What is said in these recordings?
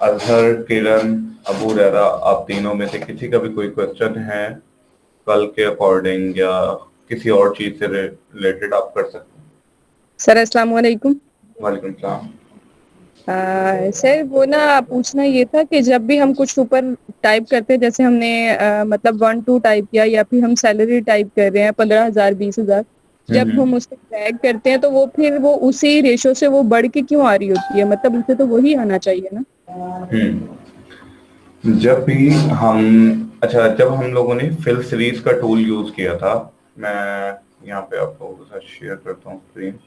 अजहर, किरण, अबू रैरा, आप तीनों में से किसी का भी कोई क्वेश्चन है कल के अकॉर्डिंग या किसी और चीज से रिलेटेड, आप कर सकते हैं। सर अस्सलाम वालेकुम। वालेकुम सलाम। सर वो ना पूछना ये था कि जब भी हम कुछ ऊपर टाइप करते हैं, जैसे हमने मतलब 1 2 टाइप किया या फिर हम सैलरी टाइप कर रहे हैं 15,000 20,000, जब हम उसे ड्रैग करते हैं तो वो फिर वो उसी रेशो से वो बढ़ के क्यों आ रही होती है? मतलब उसे तो वही आना चाहिए ना। हम्म जब भी हम अच्छा, जब हम लोगों ने फिल सीरीज का टूल यूज किया था, मैं यहाँ पे आप लोगों के साथ शेयर करता हूँ स्क्रीन।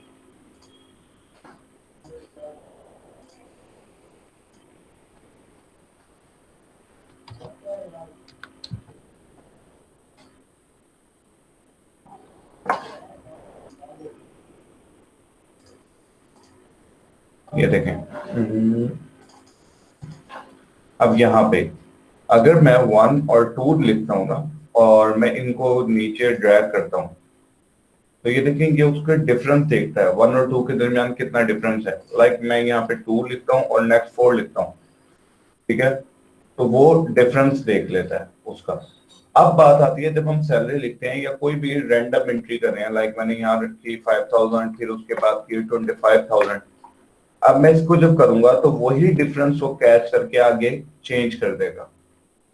ये देखें। अब यहाँ पे अगर मैं 1 और 2 लिखता हूँ ना, और मैं इनको नीचे ड्रैग करता हूँ, तो ये देखेंगे उसका डिफरेंस देखता है 1 और 2 के दरमियान कितना डिफरेंस है। लाइक मैं यहाँ पे 2 लिखता हूँ और नेक्स्ट 4 लिखता हूँ, ठीक है, तो वो डिफरेंस देख लेता है उसका। अब बात आती है जब हम सैलरी लिखते हैं या कोई भी रैंडम एंट्री कर रहे हैं, लाइक मैंने यहाँ रखी 5,000, फिर उसके बाद की 25,000। अब मैं इसको जब करूंगा तो वही डिफरेंस वो कैच करके आगे चेंज कर देगा,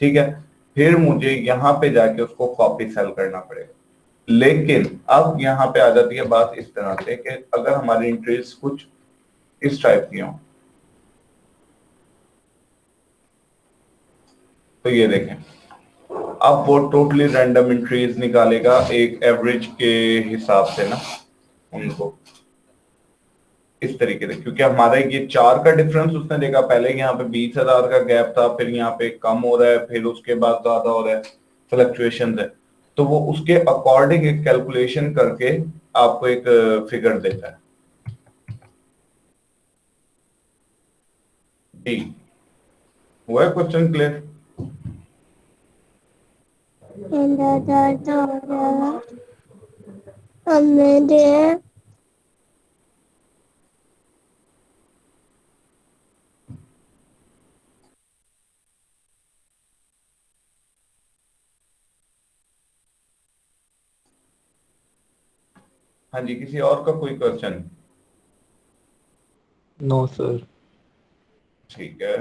ठीक है। फिर मुझे यहाँ पे जाके उसको कॉपी सेल करना पड़ेगा। लेकिन अब यहाँ पे आ जाती है बात इस तरह से कि अगर हमारी एंट्रीज कुछ इस टाइप की हों, तो ये देखें, अब वो टोटली रैंडम एंट्रीज निकालेगा एक एवरेज के हिसाब से ना, उनको इस तरीके से। क्योंकि हमारा ये 4 का डिफरेंस उसने देखा, पहले यहाँ पे 20,000 का गैप था, फिर यहाँ पे कम हो रहा है, फिर उसके बाद ज्यादा हो रहा है, फ्लक्चुएशन है। तो वो उसके अकॉर्डिंग एक कैलकुलेशन करके आपको एक फिगर देता है। जी, हुआ है क्वेश्चन क्लियर? हाँ जी, किसी और का कोई क्वेश्चन? No sir. ठीक है,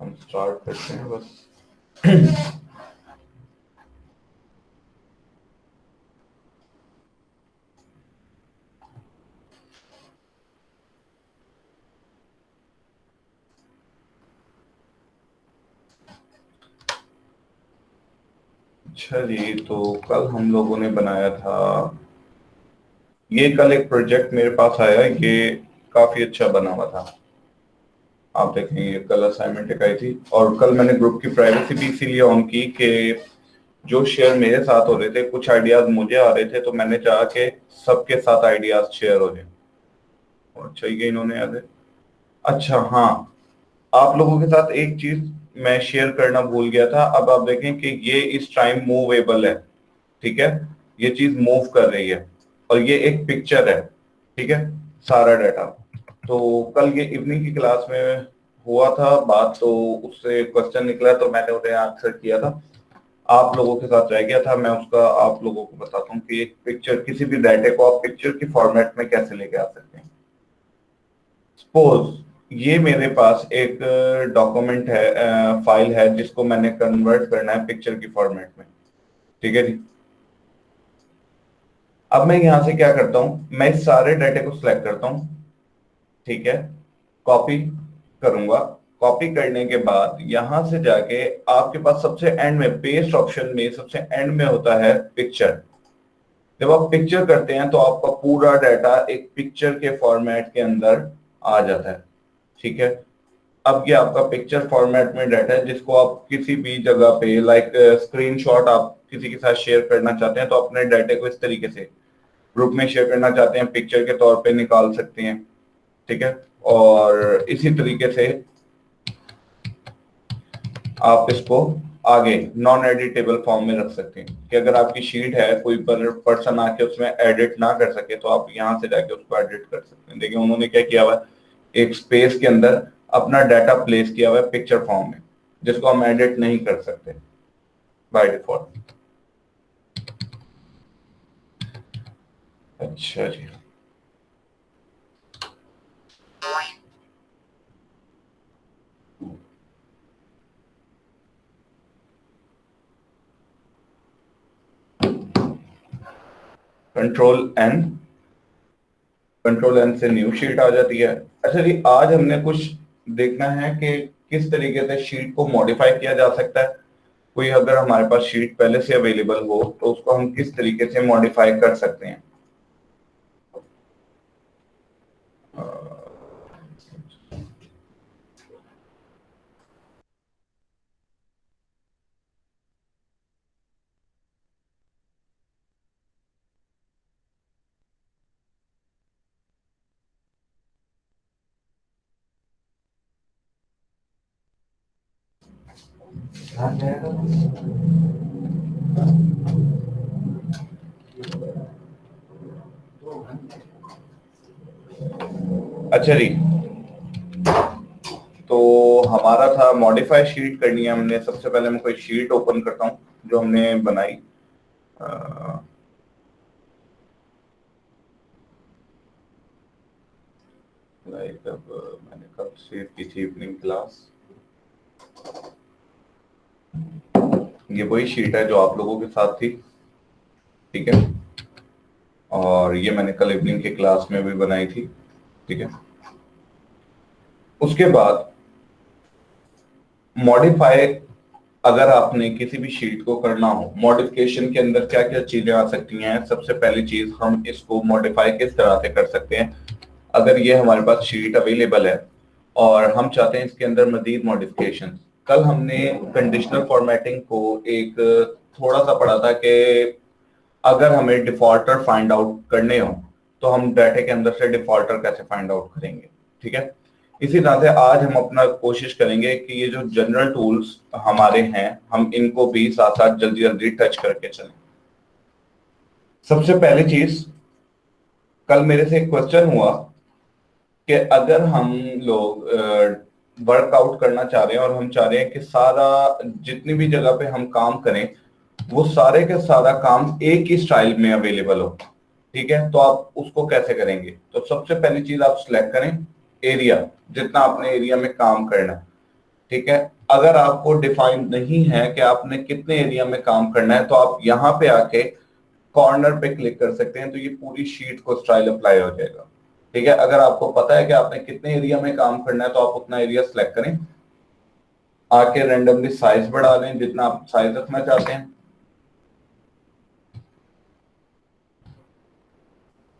हम स्टार्ट करते हैं बस। अच्छा जी, तो कल हम लोगों ने बनाया था, ये कल एक प्रोजेक्ट मेरे पास आया, ये काफी अच्छा बना हुआ था। आप देखेंगे कल असाइनमेंट एक आई थी, और कल मैंने ग्रुप की प्राइवेसी भी इसीलिए ऑन की कि जो शेयर मेरे साथ हो रहे थे, कुछ आइडियाज मुझे आ रहे थे, तो मैंने चाहा कि सबके साथ आइडियाज शेयर हो जाए। अच्छा, ये इन्होंने याद है। अच्छा हाँ, आप लोगों के साथ एक चीज मैं शेयर करना भूल गया था। अब आप देखें कि ये इस टाइम मूवेबल है, ठीक है, ये चीज मूव कर रही है, और ये एक पिक्चर है, ठीक है, सारा डाटा। तो कल ये इवनिंग की क्लास में हुआ था बात, तो उससे क्वेश्चन निकला, तो मैंने उन्हें आंसर किया था। आप लोगों के साथ रह गया था, मैं उसका आप लोगों को बताता हूँ कि एक पिक्चर, किसी भी डाटे को आप पिक्चर के फॉर्मेट में कैसे लेके आ सकते हैं। सपोज ये मेरे पास एक डॉक्यूमेंट है, फाइल है, जिसको मैंने कन्वर्ट करना है पिक्चर की फॉर्मेट में, ठीक है जी। अब मैं यहां से क्या करता हूं, मैं इस सारे डाटे को सिलेक्ट करता हूं, ठीक है, कॉपी करूंगा। कॉपी करने के बाद यहां से जाके आपके पास सबसे एंड में, पेस्ट ऑप्शन में सबसे एंड में होता है पिक्चर। जब आप पिक्चर करते हैं तो आपका पूरा डाटा एक पिक्चर के फॉर्मेट के अंदर आ जाता है, ठीक है। अब ये आपका पिक्चर फॉर्मेट में डाटा है, जिसको आप किसी भी जगह पे, लाइक स्क्रीनशॉट आप किसी के साथ शेयर करना चाहते हैं, तो अपने डाटे को इस तरीके से ग्रुप में शेयर करना चाहते हैं, पिक्चर के तौर पे निकाल सकते हैं, ठीक है। और इसी तरीके से आप इसको आगे नॉन एडिटेबल फॉर्म में रख सकते हैं, कि अगर आपकी शीट है, कोई पर्सन आके उसमें एडिट ना कर सके, तो आप यहाँ से जाके उसको एडिट कर सकते हैं। देखिए उन्होंने क्या किया हुआ है एक स्पेस के अंदर अपना डाटा प्लेस किया हुआ है पिक्चर फॉर्म में, जिसको हम एडिट नहीं कर सकते बाय डिफॉल्ट। अच्छा जी, कंट्रोल एन, कंट्रोल एन से न्यू शीट आ जाती है। अच्छा जी, आज हमने कुछ देखना है कि किस तरीके से शीट को मॉडिफाई किया जा सकता है। कोई अगर हमारे पास शीट पहले से अवेलेबल हो तो उसको हम किस तरीके से मॉडिफाई कर सकते हैं। अच्छा जी, तो हमारा था मॉडिफाई शीट करनी है हमने। सबसे पहले मैं कोई शीट ओपन करता हूँ जो हमने बनाई। लाइक अब मैंने कब सेव की थी इवनिंग क्लास। ये वही शीट है जो आप लोगों के साथ थी, ठीक है। और ये मैंने कल इवनिंग की क्लास में भी बनाई थी, ठीक है। उसके बाद मॉडिफाई, अगर आपने किसी भी शीट को करना हो, मॉडिफिकेशन के अंदर क्या क्या चीजें आ सकती हैं। सबसे पहली चीज, हम इसको मॉडिफाई किस तरह से कर सकते हैं। अगर ये हमारे पास शीट अवेलेबल है और हम चाहते हैं इसके अंदर मजीद मॉडिफिकेशन। कल हमने कंडीशनल फॉर्मेटिंग को एक थोड़ा सा पढ़ा था कि अगर हमें डिफॉल्टर फाइंड आउट करने हो तो हम डाटा के अंदर से डिफॉल्टर कैसे फाइंड आउट करेंगे, ठीक है। इसी तरह से आज हम अपना कोशिश करेंगे कि ये जो जनरल टूल्स हमारे हैं, हम इनको भी साथ साथ जल्दी जल्दी टच करके चलें। सबसे पहली चीज, कल मेरे से एक क्वेश्चन हुआ कि अगर हम लोग वर्कआउट करना चाह रहे हैं और हम चाह रहे हैं कि सारा जितनी भी जगह पे हम काम करें वो सारे के सारा काम एक ही स्टाइल में अवेलेबल हो, ठीक है, तो आप उसको कैसे करेंगे। तो सबसे पहली चीज आप सिलेक्ट करें एरिया, जितना आपने एरिया में काम करना है, ठीक है। अगर आपको डिफाइन नहीं है कि आपने कितने एरिया में काम करना है तो आप यहाँ पे आके कॉर्नर पे क्लिक कर सकते हैं, तो ये पूरी शीट को स्टाइल अप्लाई हो जाएगा, ठीक है। अगर आपको पता है कि आपने कितने एरिया में काम करना है तो आप उतना एरिया सिलेक्ट करें। आके रैंडमली साइज बढ़ा लें जितना आप साइज रखना चाहते हैं,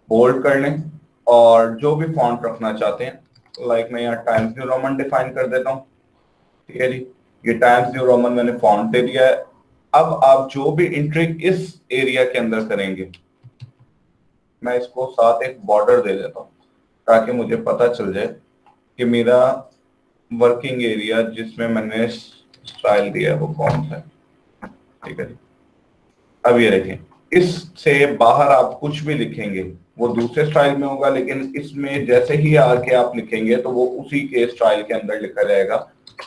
बोल्ड कर लें, और जो भी फॉन्ट रखना चाहते हैं, लाइक मैं यहाँ टाइम्स न्यू रोमन डिफाइन कर देता हूँ, ठीक है जी। ये टाइम्स न्यू रोमन मैंने फॉन्ट दे दिया है। अब आप जो भी एंट्री इस एरिया के अंदर करेंगे, मैं इसको साथ एक बॉर्डर दे देता हूँ ताकि मुझे पता चल जाए कि मेरा वर्किंग एरिया जिसमें मैंने स्टाइल दिया है वो कौन सा है, ठीक है जी। अब ये देखें, इससे बाहर आप कुछ भी लिखेंगे वो दूसरे स्टाइल में होगा, लेकिन इसमें जैसे ही आके आप लिखेंगे तो वो उसी के स्टाइल के अंदर लिखा जाएगा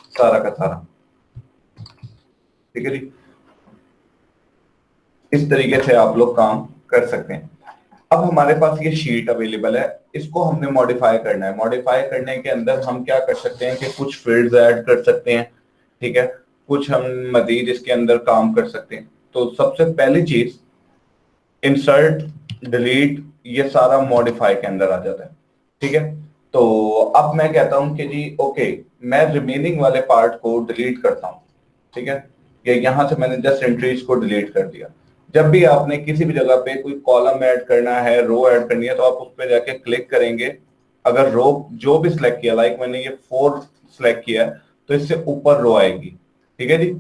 सारा का सारा, ठीक है जी। इस तरीके से आप लोग काम कर सकते हैं। अब हमारे पास ये शीट अवेलेबल है, इसको हमने मॉडिफाई करना है। मॉडिफाई करने के अंदर हम क्या कर सकते हैं कि कुछ फील्ड्स ऐड कर सकते हैं, ठीक है। कुछ हम मजीद इसके अंदर काम कर सकते हैं। तो सबसे पहली चीज, इंसर्ट, डिलीट, ये सारा मॉडिफाई के अंदर आ जाता है, ठीक है। तो अब मैं कहता हूं कि जी ओके, मैं रिमेनिंग वाले पार्ट को डिलीट करता हूं, ठीक है। ये यहां से मैंने जस्ट एंट्रीज को डिलीट कर दिया। जब भी आपने किसी भी जगह पे कोई कॉलम ऐड करना है, रो ऐड करनी है, तो आप उस पर जाके क्लिक करेंगे। अगर रो जो भी सिलेक्ट किया, लाइक मैंने ये 4 सिलेक्ट किया है, तो इससे ऊपर रो आएगी, ठीक है जी।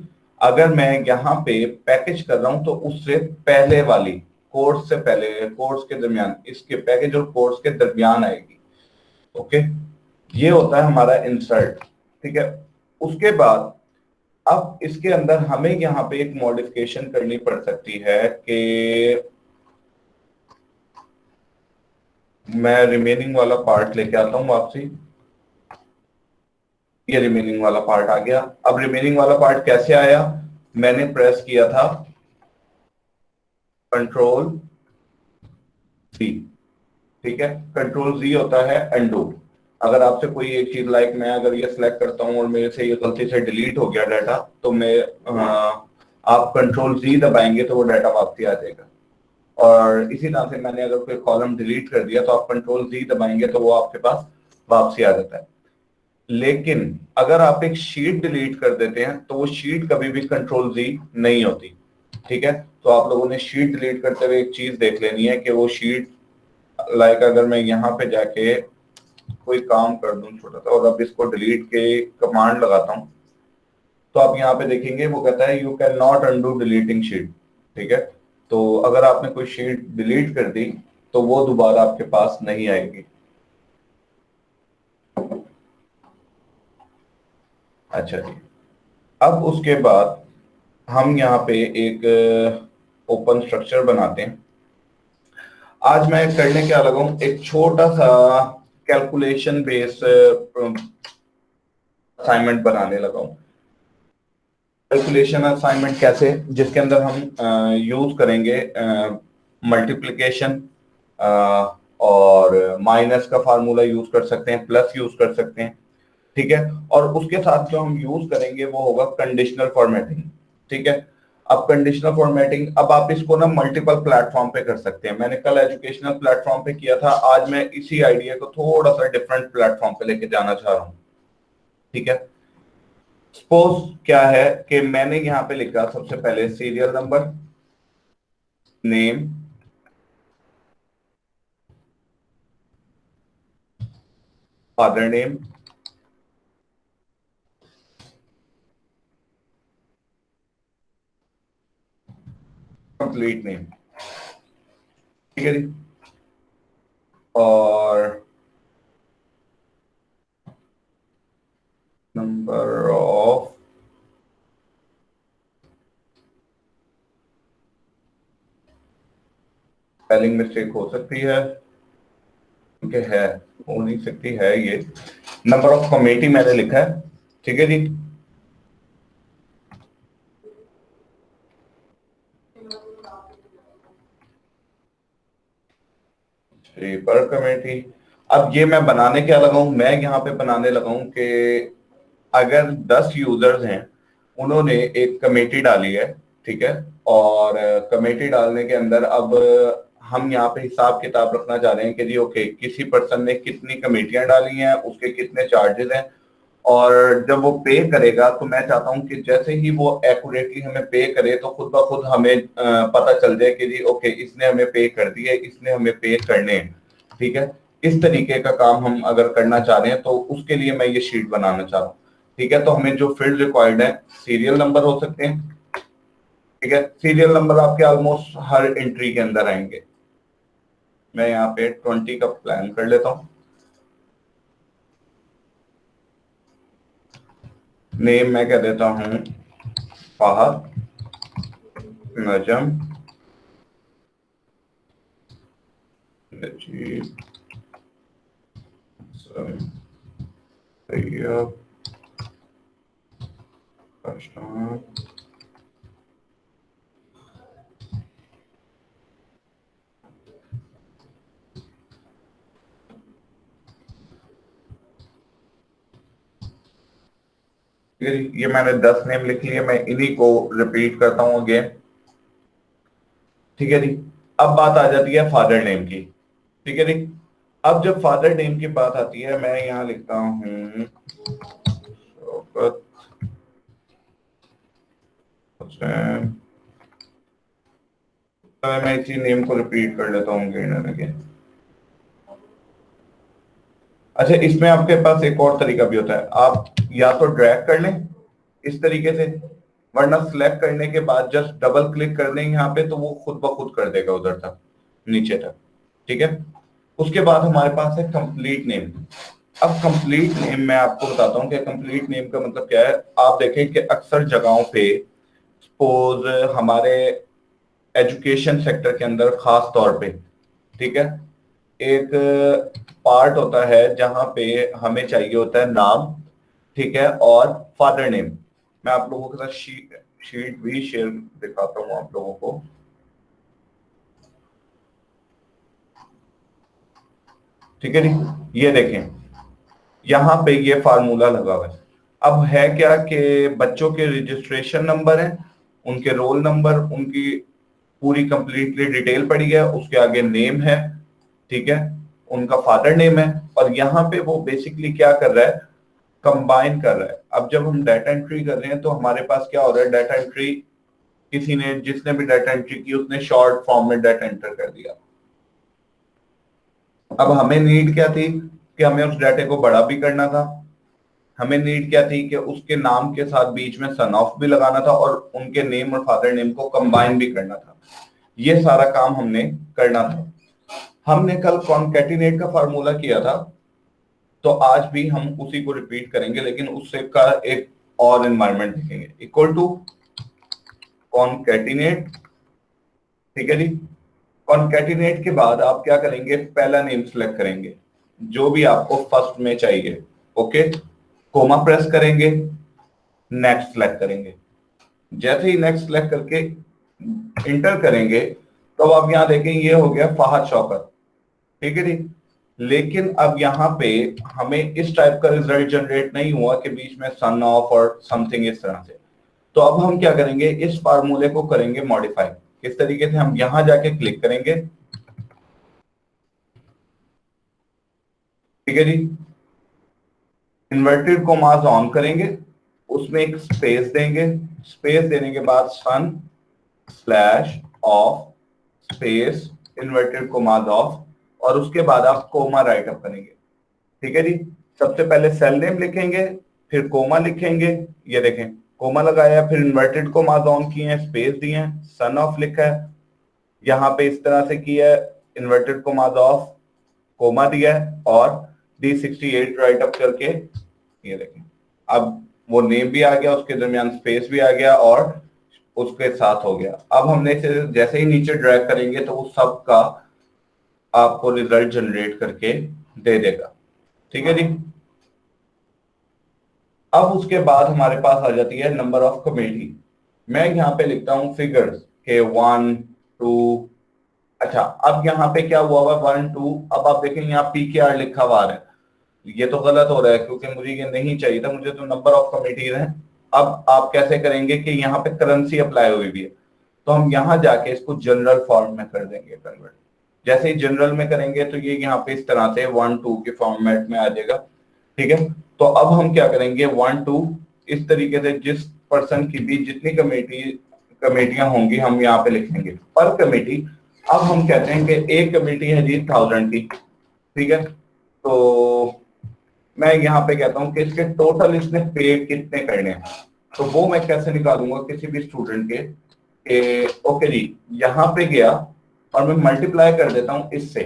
अगर मैं यहाँ पे पैकेज कर रहा हूं तो उससे पहले वाली, कोर्स से पहले, कोर्स के दरमियान, इसके पैकेज और कोर्स के दरमियान आएगी, ओके। ये होता है हमारा इंसर्ट, ठीक है। उसके बाद अब इसके अंदर हमें यहाँ पे एक मॉडिफिकेशन करनी पड़ सकती है कि मैं रिमेनिंग वाला पार्ट लेके आता हूँ वापसी। ये रिमेनिंग वाला पार्ट आ गया। अब रिमेनिंग वाला पार्ट कैसे आया, मैंने प्रेस किया था कंट्रोल सी, ठीक है। कंट्रोल जी होता है अनडू। अगर आपसे कोई एक चीज लाइक मैं अगर ये सिलेक्ट करता हूँ और मेरे से ये गलती से डिलीट हो गया डाटा, तो मैं आप कंट्रोल जी दबाएंगे तो वो डाटा वापसी आ जाएगा। और इसी तरह से मैंने अगर कोई कॉलम डिलीट कर दिया तो आप कंट्रोल जी दबाएंगे तो वो आपके पास वापसी आ जाता है। लेकिन अगर आप एक शीट डिलीट कर देते हैं तो वो शीट कभी भी कंट्रोल जी नहीं होती, ठीक है। तो आप लोगों ने शीट डिलीट करते हुए एक चीज देख लेनी है कि वो शीट लाइक अगर मैं यहाँ पे जाके कोई काम कर दूं छोटा सा और अब इसको डिलीट के कमांड लगाता हूं, तो आप यहाँ पे देखेंगे वो कहता है you can not undo deleting sheet, ठीक है। तो अगर आपने कोई शीट डिलीट कर दी तो वो दोबारा आपके पास नहीं आएगी। अच्छा जी, अब उसके बाद हम यहाँ पे एक ओपन स्ट्रक्चर बनाते हैं। आज मैं करने क्या लगा हूं, एक छोटा सा कैलकुलेशन बेस्ड असाइनमेंट बनाने लगा हूं। कैलकुलेशन असाइनमेंट कैसे, जिसके अंदर हम यूज करेंगे मल्टीप्लिकेशन और माइनस का फार्मूला यूज कर सकते हैं, प्लस यूज कर सकते हैं, ठीक है। और उसके साथ जो हम यूज करेंगे वो होगा कंडीशनल फॉर्मेटिंग, ठीक है। अब कंडीशनल फॉर्मेटिंग, अब आप इसको ना मल्टीपल प्लेटफॉर्म पे कर सकते हैं। मैंने कल एजुकेशनल प्लेटफॉर्म पे किया था, आज मैं इसी आइडिया को थोड़ा सा डिफरेंट प्लेटफॉर्म पे लेके जाना चाह रहा हूँ, ठीक है। सपोज क्या है कि मैंने यहाँ पे लिखा सबसे पहले serial number, name, father name, complete name, ठीक है जी। और नंबर ऑफ स्पेलिंग मिस्टेक हो सकती है, क्योंकि है, हो नहीं सकती है ये। नंबर ऑफ कमेटी मैंने लिखा है, ठीक है जी। पर कमेटी, अब ये मैं बनाने क्या लगा हूं, मैं यहाँ पे बनाने लगा हूं कि अगर 10 यूजर्स हैं, उन्होंने एक कमेटी डाली है, ठीक है। और कमेटी डालने के अंदर अब हम यहाँ पे हिसाब किताब रखना चाह रहे हैं कि जी ओके किसी पर्सन ने कितनी कमेटियां डाली हैं, उसके कितने चार्जेस हैं। और जब वो पे करेगा तो मैं चाहता हूं कि जैसे ही वो एक्यूरेटली हमें पे करे तो खुद ब खुद हमें पता चल जाए कि जी ओके इसने हमें पे कर दिए, इसने हमें पे करने हैं, ठीक है। इस तरीके का काम हम अगर करना चाह रहे हैं तो उसके लिए मैं ये शीट बनाना चाह रहा हूँ, ठीक है। तो हमें जो फील्ड रिक्वायर्ड है, सीरियल नंबर हो सकते हैं, ठीक है। सीरियल नंबर आपके ऑलमोस्ट हर एंट्री के अंदर आएंगे। मैं यहाँ पे 20 का प्लान कर लेता हूँ। नेम मैं कह देता हूँ फाहद नजम नजीब तैयब अशरफ। ये मैंने 10 नेम लिख लिए, मैं इन्हीं को रिपीट करता हूँ अगेन, ठीक है जी। अब बात आ जाती है फादर नेम की, ठीक है जी। अब जब फादर नेम की बात आती है, मैं यहाँ लिखता हूँ शौकत हुसैन। मैं इसी नेम को रिपीट कर लेता हूँ अगेन एंड अगेन। अच्छा, इसमें आपके पास एक और तरीका भी होता है, आप या तो ड्रैग कर लें इस तरीके से, वरना सिलेक्ट करने के बाद जस्ट डबल क्लिक कर दें यहाँ पे तो वो खुद ब खुद कर देगा उधर तक, नीचे तक, ठीक है। उसके बाद हमारे पास है कंप्लीट नेम। अब कंप्लीट नेम मैं आपको बताता हूँ कि कंप्लीट नेम का मतलब क्या है। आप देखें कि अक्सर जगहों पे सपोज हमारे एजुकेशन सेक्टर के अंदर खास तौर पे, ठीक है, एक पार्ट होता है जहां पे हमें चाहिए होता है नाम, ठीक है, और फादर नेम। मैं आप लोगों के साथ शीट भी शेयर दिखाता हूं आप लोगों को। ठीक है जी, ये देखें यहां पे ये फार्मूला लगा हुआ है। अब है क्या कि बच्चों के रजिस्ट्रेशन नंबर है, उनके रोल नंबर, उनकी पूरी कंप्लीटली डिटेल पड़ी है, उसके आगे नेम है, ठीक है, उनका फादर नेम है, और यहाँ पे वो बेसिकली क्या कर रहा है, कंबाइन कर रहा है। अब जब हम डाटा एंट्री कर रहे हैं तो हमारे पास क्या हो रहा है, डाटा एंट्री किसी ने, जिसने भी डाटा एंट्री की उसने शॉर्ट फॉर्म में डाटा एंटर कर दिया। अब हमें नीड क्या थी कि हमें उस डाटे को बड़ा भी करना था, हमें नीड क्या थी कि उसके नाम के साथ बीच में सन ऑफ भी लगाना था, और उनके नेम और फादर नेम को कंबाइन भी करना था। ये सारा काम हमने करना था। हमने कल कॉन्कैटिनेट का फार्मूला किया था, तो आज भी हम उसी को रिपीट करेंगे, लेकिन उससे का एक और एनवायरनमेंट देखेंगे। इक्वल टू कॉन्कैटिनेट, ठीक है जी। कॉन्कैटिनेट के बाद आप क्या करेंगे, पहला नेम सेलेक्ट करेंगे जो भी आपको फर्स्ट में चाहिए, ओके, कोमा प्रेस करेंगे, नेक्स्ट सेलेक्ट करेंगे। जैसे ही नेक्स्ट सेलेक्ट करके इंटर करेंगे तो अब आप यहां देखें ये हो गया फहद शौकत, ठीक है जी। लेकिन अब यहाँ पे हमें इस टाइप का रिजल्ट जनरेट नहीं हुआ कि बीच में सन ऑफ और समथिंग इस तरह से। तो अब हम क्या करेंगे, इस फार्मूले को करेंगे मॉडिफाई। किस तरीके से, हम यहां जाके क्लिक करेंगे, ठीक है जी, इन्वर्टेड कोमास ऑन करेंगे, उसमें एक स्पेस देंगे, स्पेस देने के बाद सन slash of space inverted commas of, और उसके बाद आप कोमा राइट अप करेंगे, ठीक है जी। सबसे पहले सेल नेम लिखेंगे, फिर कोमा लिखेंगे, ये देखें कोमा लगाया, फिर इन्वर्टेड कोमास ऑन किए हैं, स्पेस दिए हैं, सन ऑफ लिखा है, यहाँ पे इस तरह से किया है, इन्वर्टेड कोमास ऑफ, कोमा दिया है, और D68 राइट अप करके ये देखें अब वो नेम भी आ गया, उसके दरमियान स्पेस भी आ गया, और उसके साथ हो गया। अब हमने इसे जैसे ही नीचे ड्रैग करेंगे तो वो सब का आपको रिजल्ट जनरेट करके दे देगा, ठीक है जी। अब उसके बाद हमारे पास आ जाती है नंबर ऑफ कमेटी। मैं यहाँ पे लिखता हूँ फिगर्स के 1 2। अच्छा, अब यहाँ पे क्या हुआ हुआ 1 2, अब आप देखें यहाँ PKR लिखा हुआ है, ये तो गलत हो रहा है क्योंकि मुझे ये नहीं चाहिए था, मुझे तो नंबर ऑफ कमेटीज है। अब आप कैसे करेंगे कि यहाँ पे करेंसी अप्लाई हुई भी है, तो हम यहाँ जाके इसको जनरल फॉर्म में कर देंगे कन्वर्ट। जैसे ही जनरल में करेंगे तो ये यहाँ पे इस तरह से 1 2 के फॉर्मेट में आ जाएगा, ठीक है। तो अब हम क्या करेंगे, 1 2 इस तरीके से जिस पर्सन की भी जितनी कमेटियां होंगी हम यहाँ पे लिखेंगे पर कमेटी। अब हम कहते हैं कि एक कमेटी है जी 1000 की, ठीक है। तो मैं यहाँ पे कहता हूँ कि इसके टोटल इसने पे कितने करने हैं, तो वो मैं कैसे निकालूंगा किसी भी स्टूडेंट के ओके जी, यहाँ पे गया और मैं मल्टीप्लाई कर देता हूँ इससे,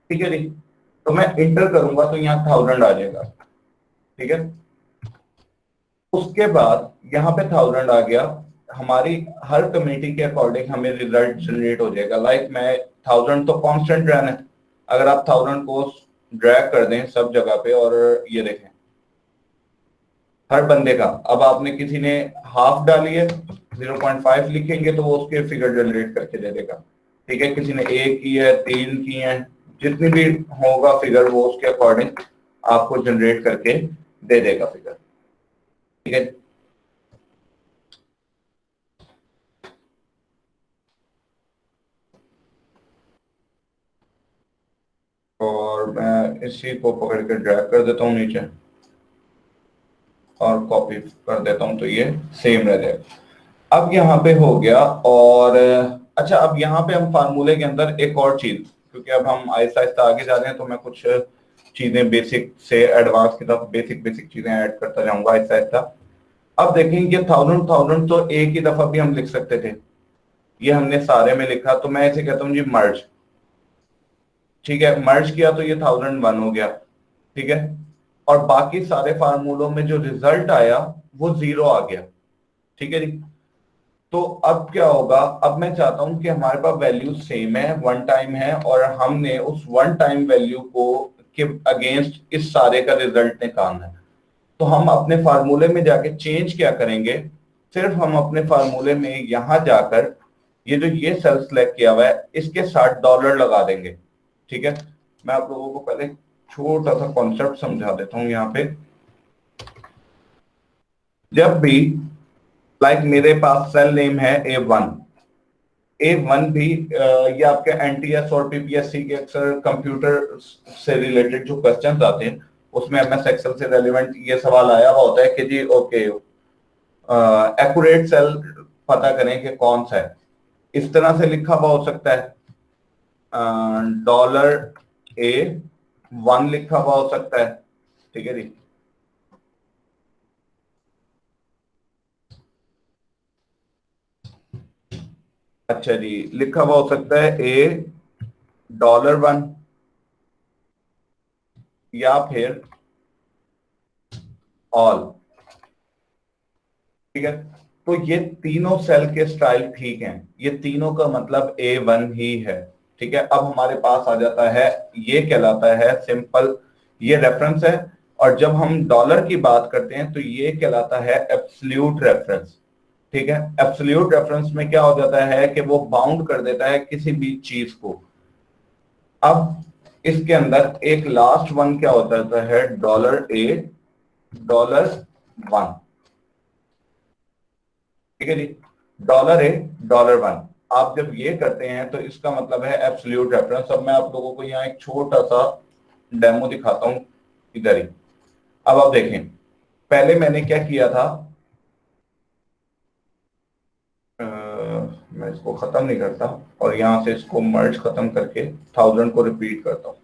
ठीक है जी। तो मैं इंटर करूंगा तो यहाँ 1000 आ जाएगा, ठीक है। उसके बाद यहाँ पे 1000 आ गया, हमारी हर कमेटी के अकॉर्डिंग हमें रिजल्ट जनरेट हो जाएगा। लाइक मैं 1000 तो कांस्टेंट रहना है, अगर आप 1000 को ड्रैग कर दें सब जगह पे, और ये देखें हर बंदे का, अब आपने किसी ने हाफ डाली है 0.5 लिखेंगे तो वो उसके फिगर जनरेट करके दे देगा, ठीक है। किसी ने 1 की है, 3 की है, जितनी भी होगा फिगर वो उसके अकॉर्डिंग आपको जनरेट करके दे देगा फिगर, ठीक है। और मैं इसी को पकड़ के ड्रैग कर देता हूँ नीचे और कॉपी कर देता हूँ तो ये सेम रह जाएगा। अब यहाँ पे हो गया, और अच्छा अब यहाँ पे हम फार्मूले के अंदर एक और चीज, क्योंकि अब हम आहिस्ता आहिस्ता आगे जा रहे हैं तो मैं कुछ चीजें बेसिक से एडवांस की तरफ बेसिक चीजें ऐड करता जाऊंगा आहिस्ता आहिस्ता। अब देखेंगे 1000 तो एक ही दफा भी हम लिख सकते थे, ये हमने सारे में लिखा, तो मैं ऐसे कहता हूँ जी मर्ज, ठीक है। मर्ज किया तो ये 1001 हो गया, ठीक है। और बाकी सारे फार्मूलों में जो रिजल्ट आया वो 0 आ गया, ठीक है जी। तो अब क्या होगा, अब मैं चाहता हूं कि हमारे पास वैल्यू सेम है, वन टाइम है, और हमने उस वन टाइम वैल्यू को के अगेंस्ट इस सारे का रिजल्ट निकालना है। तो हम अपने फार्मूले में जाके चेंज क्या करेंगे, सिर्फ हम अपने फार्मूले में यहां जाकर ये जो ये सेल सेलेक्ट किया हुआ है इसके साथ डॉलर लगा देंगे। ठीक है, मैं आप लोगों को पहले छोटा सा कॉन्सेप्ट समझा देता हूं। यहाँ पे जब भी लाइक मेरे पास सेल नेम है A1, A1 भी ये आपके एनटीएस और पीपीएससी के अक्सर कंप्यूटर से रिलेटेड जो क्वेश्चंस आते हैं उसमें एमएस एक्सेल से रेलिवेंट ये सवाल आया हुआ होता है कि जी ओके एक्यूरेट सेल पता करें कि कौन सा है। इस तरह से लिखा हुआ हो सकता है, $A1 लिखा हुआ हो सकता है। ठीक है जी, अच्छा जी, लिखा हुआ हो सकता है $1 या फिर ऑल। ठीक है, तो ये तीनों सेल के स्टाइल ठीक हैं, ये तीनों का मतलब A1 ही है। ठीक है, अब हमारे पास आ जाता है, ये कहलाता है सिंपल, ये रेफरेंस है। और जब हम डॉलर की बात करते हैं तो ये कहलाता है एब्सोल्यूट रेफरेंस। ठीक है, एब्सोल्यूट रेफरेंस में क्या हो जाता है कि वो बाउंड कर देता है किसी भी चीज को। अब इसके अंदर एक लास्ट वन क्या होता है, $A1। ठीक है जी, $A1। आप जब ये करते हैं तो इसका मतलब है एब्सोल्यूट रेफरेंस। अब मैं आप लोगों को यहाँ एक छोटा सा डेमो दिखाता हूं, इधर ही। अब आप देखें, पहले मैंने क्या किया था, मैं इसको खत्म नहीं करता और यहां से इसको मर्ज खत्म करके 1000 को रिपीट करता हूं।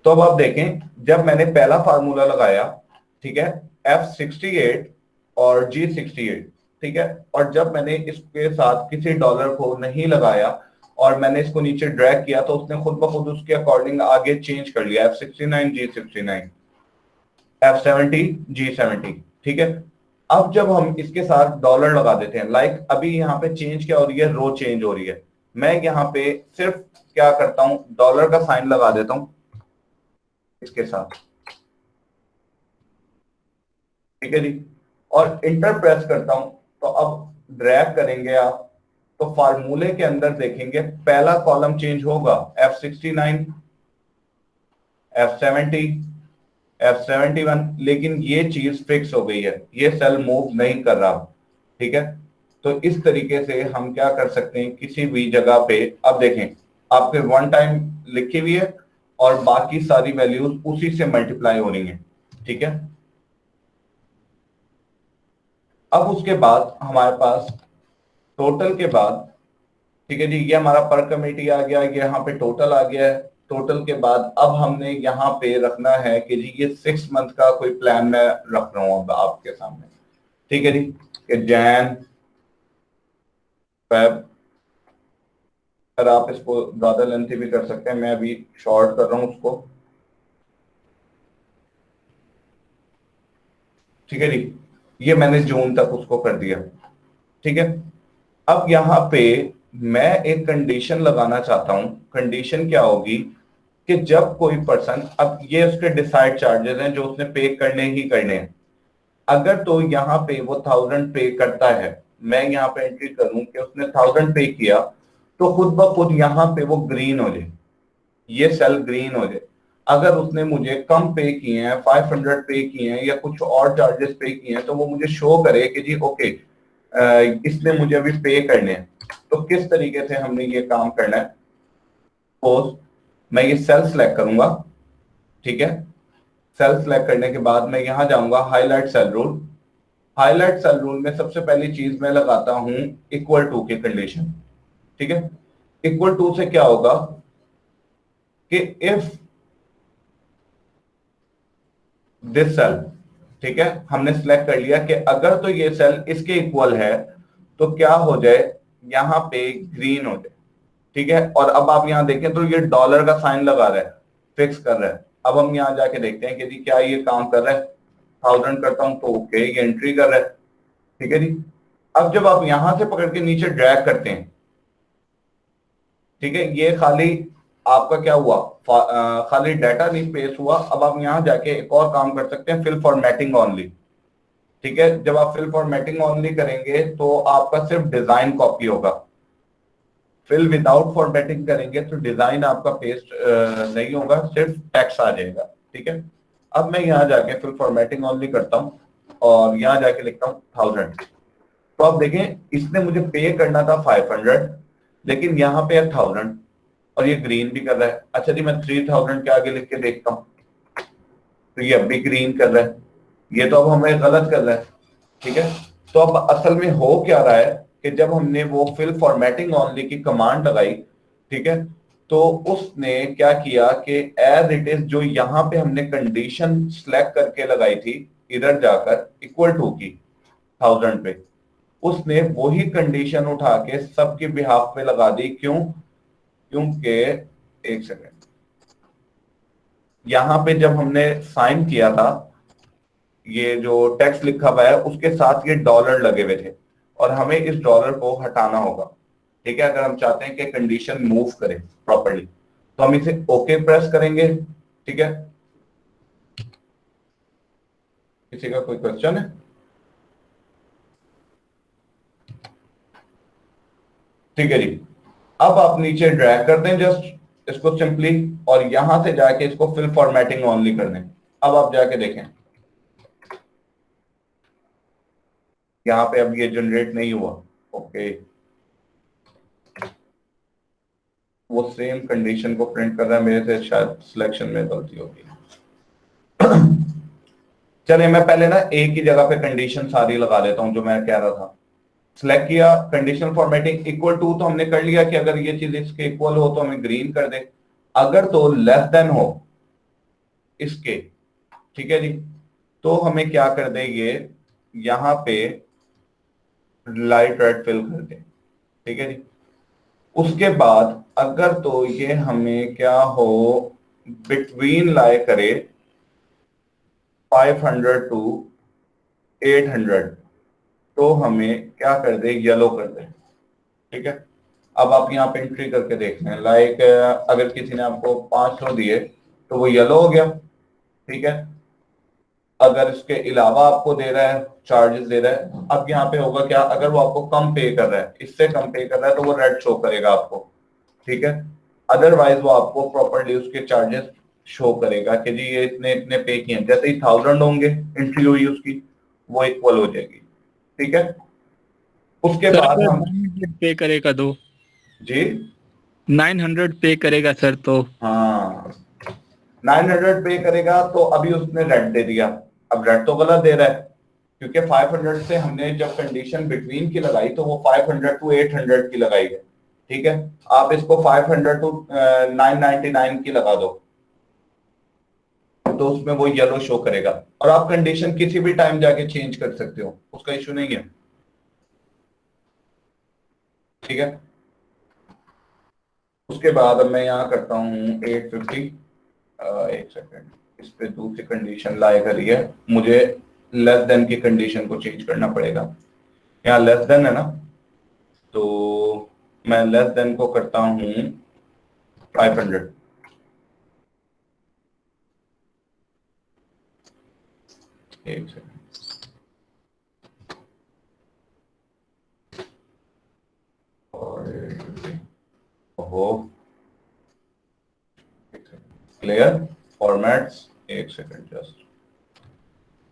तो अब आप देखें, जब मैंने पहला फार्मूला लगाया, ठीक है, F68 और G68, ठीक है, और जब मैंने इसके साथ किसी डॉलर को नहीं लगाया और मैंने इसको नीचे ड्रैग किया तो उसने खुद ब खुद उसके अकॉर्डिंग आगे चेंज कर लिया, F69 G69, F70 G70। ठीक है, अब जब हम इसके साथ डॉलर लगा देते हैं, लाइक अभी यहाँ पे चेंज क्या हो रही है, रो चेंज हो रही है, मैं यहाँ पे सिर्फ क्या करता हूं, डॉलर का साइन लगा देता हूं इसके साथ। ठीक है जी, और इंटर प्रेस करता हूं तो अब ड्रैग करेंगे आप तो फार्मूले के अंदर देखेंगे पहला कॉलम चेंज होगा, F69, F70, F71, लेकिन ये चीज फिक्स हो गई है, ये सेल मूव नहीं कर रहा। ठीक है, तो इस तरीके से हम क्या कर सकते हैं, किसी भी जगह पे अब देखें आपके वन टाइम लिखी हुई है और बाकी सारी वैल्यूज उसी से मल्टीप्लाई हो रही हैं। ठीक है, अब उसके बाद हमारे पास टोटल के बाद, ठीक है जी, ये हमारा पर कमेटी आ गया, ये यहाँ पे टोटल आ गया है। टोटल के बाद अब हमने यहाँ पे रखना है कि जी ये 6 मंथ का कोई प्लान मैं रख रहा हूँ अब आपके सामने। ठीक है जी, कि जैन फेब, अगर आप इसको ज्यादा लेंथी भी कर सकते हैं, मैं अभी शॉर्ट कर रहा हूँ उसको। ठीक है जी, ये मैंने जून तक उसको कर दिया। ठीक है, अब यहाँ पे मैं एक कंडीशन लगाना चाहता हूं। कंडीशन क्या होगी कि जब कोई पर्सन, अब ये उसके डिसाइड चार्जेस हैं जो उसने पे करने ही करने हैं, अगर तो यहाँ पे वो 1000 पे करता है, मैं यहाँ पे एंट्री करूं कि उसने 1000 पे किया, तो खुद ब खुद यहाँ पे वो ग्रीन हो जाए, ये सेल ग्रीन हो जाए। अगर उसने मुझे कम पे किए हैं, 500 पे किए हैं या कुछ और चार्जेस पे किए हैं, तो वो मुझे शो करे कि जी ओके इसने मुझे अभी पे करने हैं। तो किस तरीके से हमने ये काम करना है, सपोज मैं ये सेल सेलेक्ट करूंगा। ठीक है, सेल सेलेक्ट करने के बाद मैं यहां जाऊंगा highlight cell rule. Highlight cell rule में सबसे पहली चीज मैं लगाता हूं इक्वल टू की कंडीशन। ठीक है, इक्वल टू से क्या होगा कि इफ दिस सेल, ठीक है, हमने सिलेक्ट कर लिया कि अगर तो ये सेल इसके इक्वल है तो क्या हो जाए, यहां पे ग्रीन हो जाए। ठीक है, और अब आप यहां देखें तो ये डॉलर का साइन लगा रहा है, फिक्स कर रहा है। अब हम यहां जाके देखते हैं कि जी क्या ये काम कर रहा है। 1000 करता हूं तो ओके, ये एंट्री कर रहा है। ठीक है जी, अब जब आप यहां से पकड़ के नीचे ड्रैग करते हैं, ठीक है, ये खाली आपका क्या हुआ, खाली डाटा नहीं पेस्ट हुआ, अब आप यहाँ जाके एक और काम कर सकते हैं, फिल फॉर्मेटिंग ऑनली। ठीक है, जब आप फिल फॉर्मेटिंग ऑनली करेंगे तो आपका सिर्फ डिजाइन कॉपी होगा। फिल विदाउट फॉर्मेटिंग करेंगे तो डिजाइन आपका पेस्ट नहीं होगा, सिर्फ टेक्स्ट आ जाएगा। ठीक है, अब मैं यहाँ जाके फिल फॉर्मेटिंग ऑनली करता हूँ और यहाँ जाके लिखता हूँ 1000। तो आप देखें, इसने मुझे पे करना था 500, लेकिन यहाँ पे है 1000 और ये ग्रीन भी कर रहा है। अच्छा जी, मैं 3000 के आगे लिख के देखता हूँ तो ये अब भी ग्रीन कर रहा है, ये तो अब हमें गलत कर रहा है। ठीक है, तो अब असल में हो क्या रहा है कि जब हमने वो फिल फॉर्मेटिंग ऑनली की कमांड लगाई, ठीक है, तो उसने क्या किया कि एज इट इज जो यहाँ पे हमने कंडीशन सिलेक्ट करके लगाई थी, इधर जाकर इक्वल टू की 1000 पे, उसने वही कंडीशन उठा के सबके बिहाफ पे लगा दी। क्यों? क्योंकि एक सेकेंड, यहां पे जब हमने साइन किया था, ये जो टेक्स्ट लिखा हुआ है उसके साथ ये डॉलर लगे हुए थे और हमें इस डॉलर को हटाना होगा। ठीक है, अगर हम चाहते हैं कि कंडीशन मूव करे प्रॉपर्ली तो हम इसे ओके प्रेस करेंगे। ठीक है, किसी का कोई क्वेश्चन है? ठीक है जी, अब आप नीचे ड्रैग कर दें जस्ट इसको सिंपली, और यहां से जाके इसको फिल फॉर्मेटिंग ऑनली कर दें। अब आप जाके देखें, यहां पे अब ये जनरेट नहीं हुआ। ओके, वो सेम कंडीशन को प्रिंट कर रहा है, मेरे से शायद सिलेक्शन में गलती होगी। चलिए, मैं पहले ना एक ही जगह पे कंडीशन सारी लगा देता हूं जो मैं कह रहा था। सिलेक्ट किया, कंडीशनल फॉर्मेटिंग इक्वल टू तो हमने कर लिया कि अगर ये चीज इसके इक्वल हो तो हमें ग्रीन कर दे, अगर तो लेस देन हो इसके। ठीक है जी, तो हमें क्या कर दे, ये यहां पे लाइट रेड फिल कर दे। ठीक है जी, उसके बाद अगर तो ये हमें क्या हो, बिटवीन लाई करे 500 टू 800, तो हमें क्या कर दे, येलो कर दे। ठीक है, अब आप यहाँ पे एंट्री करके देख लें, लाइक अगर किसी ने आपको 500 दिए तो वो येलो हो गया। ठीक है, अगर इसके अलावा आपको दे रहा है, चार्जेस दे रहा है, अब यहाँ पे होगा क्या, अगर वो आपको कम पे कर रहा है, इससे कम पे कर रहा है, तो वो रेड शो करेगा आपको। ठीक है, अदरवाइज वो आपको प्रॉपरली उसके चार्जेस शो करेगा कि जी ये इतने इतने पे किए हैं। जैसे ही 1000 होंगे एंट्री हुई उसकी, वो इक्वल हो जाएगी। ठीक है, उसके सर बाद अगर हम 900 पे करेगा तो जी 900 पे करेगा सर तो हाँ 900 पे करेगा तो अभी उसने रेड दे दिया, अब रेड तो गलत दे रहा है क्योंकि 500 से हमने जब कंडीशन बिटवीन की लगाई तो वो 500 टू 800 की लगाई है। ठीक है, आप इसको 500 टू 999 की लगा दो तो उसमें वो येलो शो करेगा, और आप कंडीशन किसी भी टाइम जाके चेंज कर सकते हो, उसका इशू नहीं है। ठीक है, उसके बाद अब मैं यहाँ करता हूँ 850। एक सेकेंड, इस पे दूसरी कंडीशन लाई करी है, मुझे लेस देन की कंडीशन को चेंज करना पड़ेगा। यहाँ लेस देन है ना, तो मैं लेस देन को करता हूँ 500। एक सेकेंड, और ओहो, क्लियर फॉर्मेट्स। एक सेकेंड जस्ट,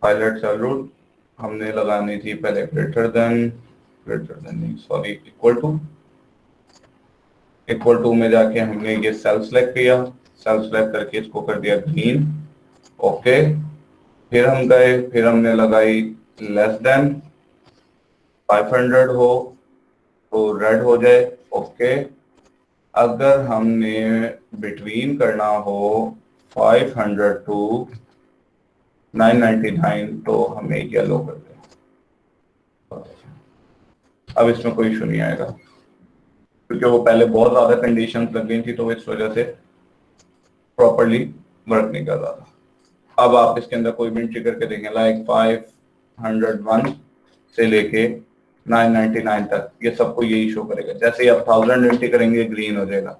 पायलट सेल रूल हमने लगानी थी पहले ग्रेटर देन नहीं सॉरी इक्वल टू में जाके हमने ये सेल सेलेक्ट किया, सेल सेलेक्ट करके इसको कर दिया ग्रीन। ओके, फिर हम गए, फिर हमने लगाई लेस देन 500 हो तो रेड हो जाए। ओके, अगर हमने बिटवीन करना हो 500 टू 999 तो हमें येलो कर दे। अब इसमें कोई इशू नहीं आएगा क्योंकि वो पहले बहुत ज्यादा कंडीशंस लग गई थी तो इस वजह से प्रॉपरली वर्क नहीं कर रहा था। अब आप इसके अंदर कोई भी एंट्री करके देखें, लाइक 501 से लेके 999 तक, ये सबको यही शो करेगा। जैसे ही आप 1000 एंट्री करेंगे ग्रीन हो जाएगा,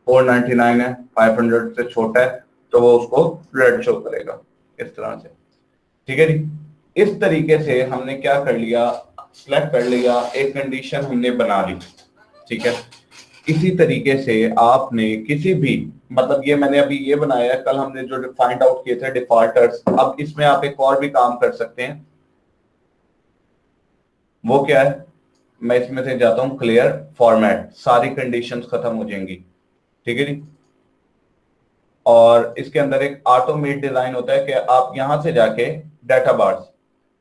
499 है, 500 से छोटा है तो वो उसको रेड शो करेगा इस तरह से। ठीक है जी। इस तरीके से हमने क्या कर लिया, सिलेक्ट कर लिया, एक कंडीशन हमने बना ली। ठीक है। इसी तरीके से आपने किसी भी, मतलब ये मैंने अभी ये बनाया है, कल हमने जो फाइंड आउट किए थे डिफॉल्टर्स, अब इसमें आप एक और भी काम कर सकते हैं। वो क्या है, मैं इसमें से जाता हूं क्लियर फॉर्मेट, सारी कंडीशंस खत्म हो जाएंगी। ठीक है जी। और इसके अंदर एक ऑटोमेट डिजाइन होता है कि आप यहां से जाके डाटा बार्स,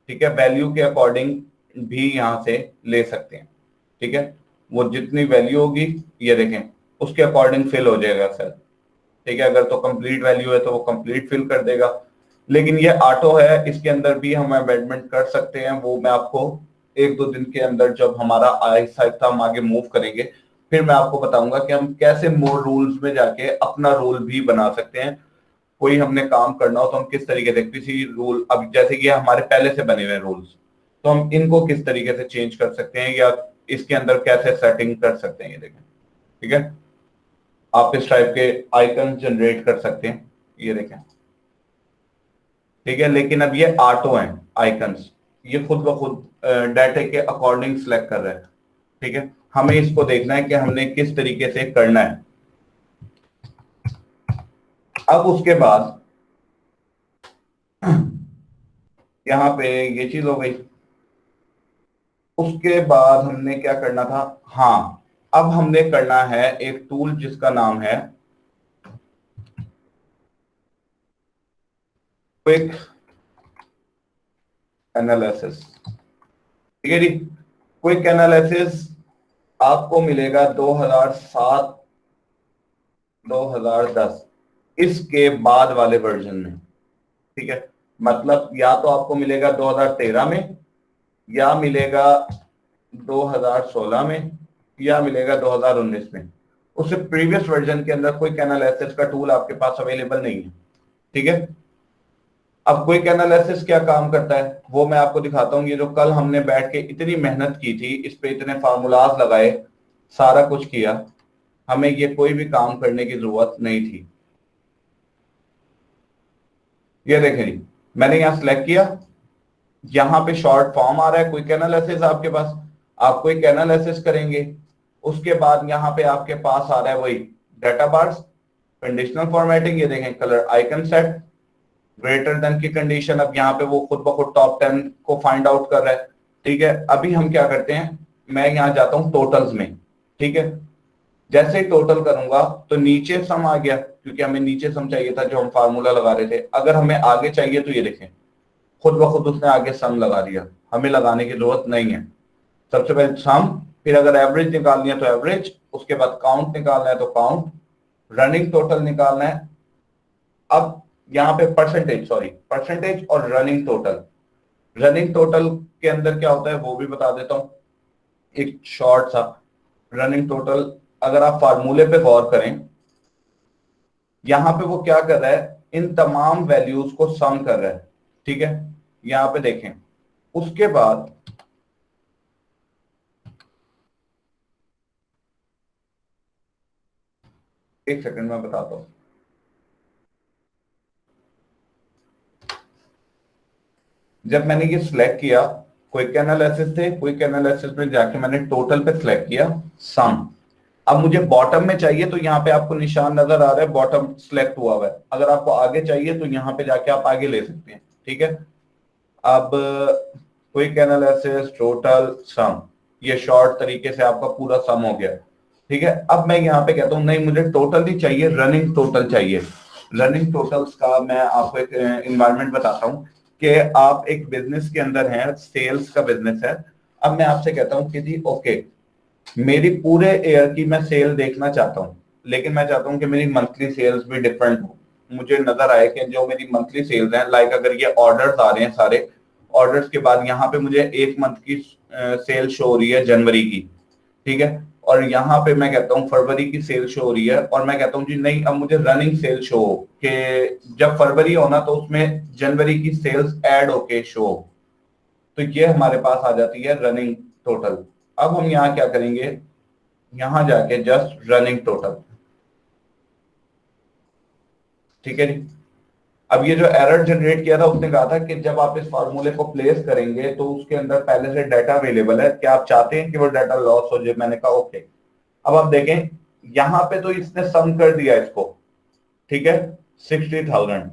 ठीक है, वैल्यू के अकॉर्डिंग भी यहां से ले सकते हैं। ठीक है। वो जितनी वैल्यू होगी ये देखें उसके अकॉर्डिंग फिल हो जाएगा सेल। ठीक है। अगर तो कंप्लीट वैल्यू है तो वो कंप्लीट फिल कर देगा। लेकिन ये ऑटो है, इसके अंदर भी हम अमेंडमेंट कर सकते हैं। वो मैं आपको एक दो दिन के अंदर, जब हमारा आहिस्ता आहिस्ता हम आगे मूव करेंगे, फिर मैं आपको बताऊंगा कि हम कैसे मोर रूल्स में जाके अपना रूल भी बना सकते हैं। कोई हमने काम करना हो तो हम किस तरीके से किसी रूल, अब जैसे कि हमारे पहले से बने हुए रूल्स, तो हम इनको किस तरीके से चेंज कर सकते हैं या इसके अंदर कैसे सेटिंग कर सकते हैं, ये देखें। ठीक है। आप इस टाइप के आइकन जनरेट कर सकते हैं, ये देखें। ठीक है। लेकिन अब ये ऑटो हैं आइकन्स, ये खुद ब खुद डाटा के अकॉर्डिंग सिलेक्ट कर रहे हैं। ठीक है। हमें इसको देखना है कि हमने किस तरीके से करना है। अब उसके बाद यहां पे ये चीज हो गई। उसके बाद हमने क्या करना था, हाँ, अब हमने करना है एक टूल जिसका नाम है क्विक एनालिसिस। ठीक है जी। क्विक एनालिसिस आपको मिलेगा 2007 2010 इसके बाद वाले वर्जन में। ठीक है। मतलब या तो आपको मिलेगा 2013 में, या मिलेगा 2016 में, या मिलेगा 2019 में। उससे प्रीवियस वर्जन के अंदर क्विक एनालिसिस का टूल आपके पास अवेलेबल नहीं है। ठीक है। अब क्विक एनालिसिस क्या काम करता है वो मैं आपको दिखाता हूं। ये जो कल हमने बैठ के इतनी मेहनत की थी, इस पे इतने फार्मूलाज लगाए, सारा कुछ किया, हमें ये कोई भी काम करने की जरूरत नहीं थी। ये देखें जी, मैंने यहां सेलेक्ट किया, यहां पे शॉर्ट फॉर्म आ रहा है क्विक एनालिसिस आपके पास, आप क्विक एनालिसिस करेंगे। उसके बाद यहां पे आपके पास आ रहा है वही डाटा बार्स, कंडीशनल फॉर्मेटिंग, ये देखें colour icon set, greater than की कंडीशन। अब यहाँ पे वो खुद ब खुद टॉप 10 को फाइंड आउट कर रहा है। ठीक है। अभी हम क्या करते हैं, मैं यहाँ जाता हूँ टोटल्स में। ठीक है। जैसे ही टोटल करूंगा तो नीचे सम आ गया, क्योंकि हमें नीचे सम चाहिए था जो हम फार्मूला लगा रहे थे। अगर हमें आगे चाहिए तो ये देखें खुद ब खुद उसने आगे सम लगा दिया, हमें लगाने की जरूरत नहीं है। सबसे पहले सम, फिर अगर एवरेज निकालनी है तो एवरेज, उसके बाद काउंट निकालना है तो काउंट, रनिंग टोटल निकालना है। अब यहाँ पे परसेंटेज, सॉरी परसेंटेज और रनिंग टोटल। रनिंग टोटल के अंदर क्या होता है वो भी बता देता हूं, एक शॉर्ट सा। रनिंग टोटल अगर आप फार्मूले पे गौर करें, यहां पे वो क्या कर रहा है, इन तमाम वैल्यूज को सम कर रहा है। ठीक है। यहां पे देखें, उसके बाद एक सेकंड में बताता हूं। जब मैंने ये सिलेक्ट किया, क्विक एनालिसिस थे, क्विक एनालिसिस में जाके मैंने टोटल पे सिलेक्ट किया सम। अब मुझे बॉटम में चाहिए तो यहाँ पे आपको निशान नजर आ रहा है, बॉटम सिलेक्ट हुआ है। अगर आपको आगे चाहिए तो यहाँ पे जाके आप आगे ले सकते हैं। ठीक है। अब क्विक एनालिसिस टोटल सम, ये शॉर्ट तरीके से आपका पूरा सम हो गया। ठीक है। अब मैं यहाँ पे कहता हूँ नहीं, मुझे टोटल नहीं चाहिए, रनिंग टोटल चाहिए। रनिंग टोटल्स का मैं आपको एक इन्वायरमेंट बताता हूँ कि आप एक बिजनेस के अंदर हैं, सेल्स का बिजनेस है। अब मैं आपसे कहता हूँ कि जी ओके, मेरी पूरे ईयर की मैं सेल देखना चाहता हूँ, लेकिन मैं चाहता हूँ कि मेरी मंथली सेल्स भी डिफरेंट हो। मुझे नजर आए कि जो मेरी मंथली सेल्स हैं, लाइक अगर ये ऑर्डर्स आ रहे हैं सारे, ऑर्डर्स के बाद यहाँ पे मुझे एक मंथ की सेल शो हो रही है जनवरी की। ठीक है। और यहाँ पे मैं कहता हूँ फरवरी की सेल शो हो रही है, और मैं कहता हूँ जी नहीं, अब मुझे रनिंग सेल शो हो कि जब फरवरी होना तो उसमें जनवरी की सेल्स ऐड होके शो हो। तो ये हमारे पास आ जाती है रनिंग टोटल। अब हम यहाँ क्या करेंगे, यहां जाके जस्ट रनिंग टोटल, ठीक है जी। अब ये जो एरर जनरेट किया था उसने कहा था कि जब आप इस फार्मूले को प्लेस करेंगे तो उसके अंदर पहले से डाटा अवेलेबल है, क्या आप चाहते हैं कि वो डाटा लॉस हो जाए? मैंने कहा ओके। अब आप देखें यहां पे तो इसने सम कर दिया इसको, ठीक है, 60,000।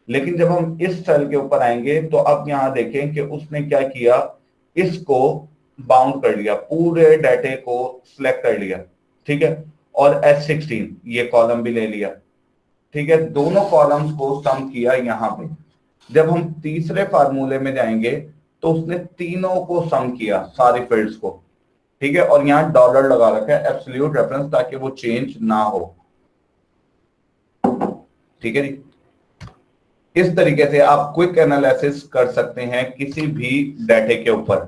लेकिन जब हम इस सेल के ऊपर आएंगे तो अब यहां देखें कि उसने क्या किया, इसको बाउंड कर लिया, पूरे डाटे को सिलेक्ट कर लिया, ठीक है, और S16 ये कॉलम भी ले लिया, ठीक है, दोनों कॉलम्स को सम किया यहां पे। जब हम तीसरे फार्मूले में जाएंगे तो उसने तीनों को सम किया, सारी फील्ड्स को, ठीक है, और यहां डॉलर लगा रखा है एब्सोल्यूट रेफरेंस ताकि वो चेंज ना हो, ठीक है जी। इस तरीके से आप क्विक एनालिसिस कर सकते हैं किसी भी डाटे के ऊपर।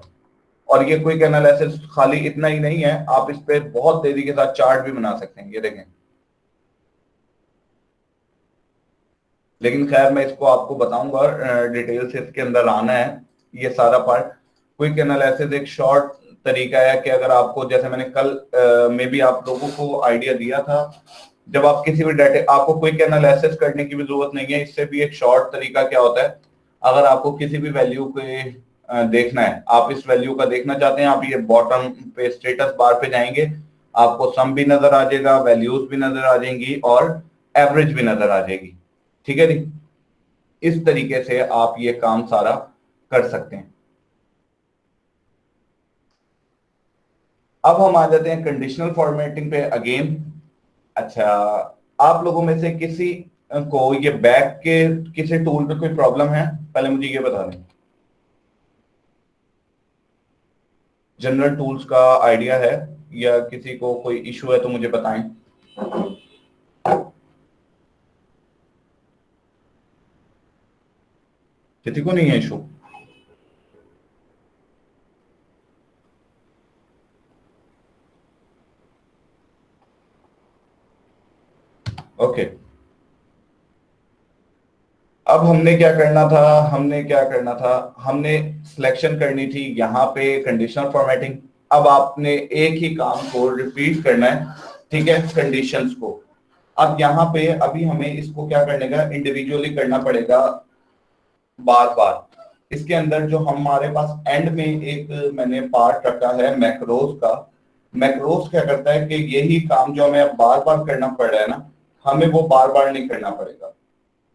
और ये क्विक एनालिसिस खाली इतना ही नहीं है, आप इस पे बहुत तेजी के साथ चार्ट भी बना सकते हैं, ये देखें। लेकिन खैर मैं इसको आपको बताऊंगा, डिटेल से इसके अंदर आना है ये सारा पार्ट। क्विक एनालिसिस एक शॉर्ट तरीका है कि अगर आपको, जैसे मैंने कल में भी आप लोगों को आइडिया दिया था, जब आप किसी भी डाटा, आपको क्विक एनालिसिस करने की भी जरूरत नहीं है, इससे भी एक शॉर्ट तरीका क्या होता है, अगर आपको किसी भी वैल्यू के देखना है, आप इस वैल्यू का देखना चाहते हैं, आप ये बॉटम पे स्टेटस बार पे जाएंगे, आपको सम भी नजर आ जाएगा, वैल्यूज भी नजर आ जाएंगी और एवरेज भी नजर आ जाएगी, ठीक है जी। इस तरीके से आप ये काम सारा कर सकते हैं। अब हम आ जाते हैं कंडीशनल फॉर्मेटिंग पे अगेन। अच्छा, आप लोगों में से किसी को ये बैक के किसी टूल पे कोई प्रॉब्लम है? पहले मुझे ये बता दें, जनरल टूल्स का आइडिया है या किसी को कोई इशू है तो मुझे बताएं। किसी को नहीं है इशू? ओके। अब हमने क्या करना था, हमने सिलेक्शन करनी थी यहाँ पे कंडीशनल फॉर्मेटिंग। अब आपने एक ही काम को रिपीट करना है, ठीक है, कंडीशंस को। अब यहाँ पे अभी हमें इसको क्या करने का, इंडिविजुअली करना पड़ेगा बार बार। इसके अंदर जो हमारे पास एंड में एक मैंने पार्ट रखा है मैक्रोस का। मैक्रोस क्या करता है कि यही काम जो हमें बार बार करना पड़ रहा है ना, हमें वो बार बार नहीं करना पड़ेगा,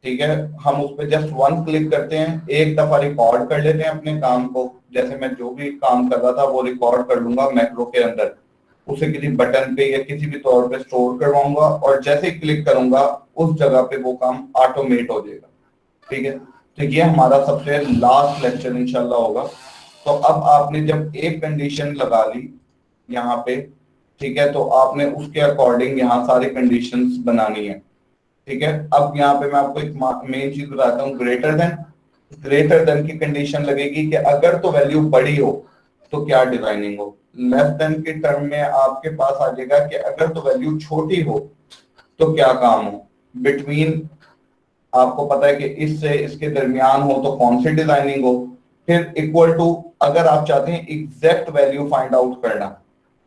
ठीक है। हम उस पर जस्ट वन क्लिक करते हैं, एक दफा रिकॉर्ड कर लेते हैं अपने काम को। जैसे मैं जो भी काम कर रहा था वो रिकॉर्ड कर लूंगा मैक्रो के अंदर, उसे किसी बटन पे या किसी भी तौर पे स्टोर करवाऊंगा, और जैसे ही क्लिक करूंगा उस जगह पे वो काम ऑटोमेट हो जाएगा, ठीक है। तो ये हमारा सबसे लास्ट लेक्चर इंशाल्लाह होगा। तो अब आपने जब एक कंडीशन लगा ली यहाँ पे, ठीक है, तो आपने उसके अकॉर्डिंग यहाँ सारी कंडीशंस बनानी है, ठीक है। अब यहाँ पे मैं आपको एक मेन चीज बताता हूँ, ग्रेटर देन की कंडीशन लगेगी कि अगर तो वैल्यू बड़ी हो तो क्या डिजाइनिंग हो। लेस देन के टर्म में आपके पास आ जाएगा कि अगर तो वैल्यू छोटी हो तो क्या काम हो। बिटवीन आपको पता है कि इससे इसके दरमियान हो तो कौन सी डिजाइनिंग हो। फिर इक्वल टू, अगर आप चाहते हैं एग्जैक्ट वैल्यू फाइंड आउट करना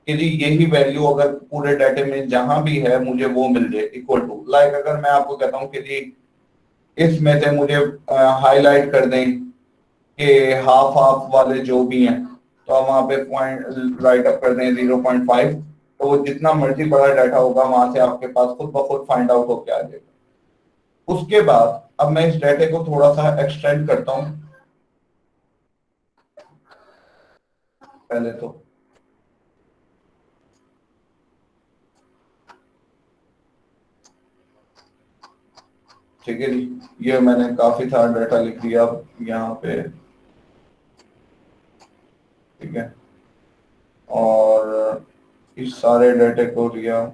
कि जी यही वैल्यू अगर पूरे डाटे में जहां भी है मुझे वो मिल जाए, इक्वल टू, लाइक अगर मैं आपको कहता हूं कि जी इसमें से मुझे हाईलाइट कर दें कि हाफ हाफ वाले जो भी हैं, तो आप वहां पे पॉइंट राइट अप कर दें 0.5, तो जितना मर्जी बड़ा डाटा होगा वहां से आपके पास खुद ब खुद फाइंड आउट होके आ जाएगा। उसके बाद अब मैं इस डाटे को थोड़ा सा एक्सटेंड करता हूं। पहले तो ठीक है जी, ये मैंने काफी सारा डाटा लिख दिया यहाँ पे, ठीक है, और इस सारे डाटे को लिया,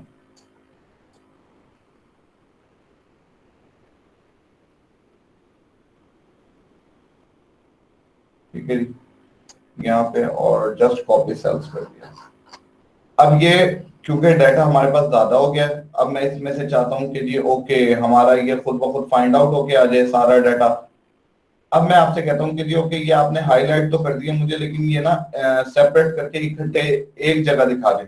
ठीक है जी, यहाँ पे, और जस्ट कॉपी सेल्स कर दिया। अब ये क्योंकि डाटा हमारे पास ज्यादा हो गया, अब मैं इसमें से चाहता हूँ कि ये ओके हमारा ये खुद ब खुद फाइंड आउट होके आ जाए सारा डाटा। अब मैं आपसे कहता हूँ कि जी ओके ये आपने हाईलाइट तो कर दिया मुझे, लेकिन ये ना सेपरेट करके इकट्ठे एक जगह दिखा दे।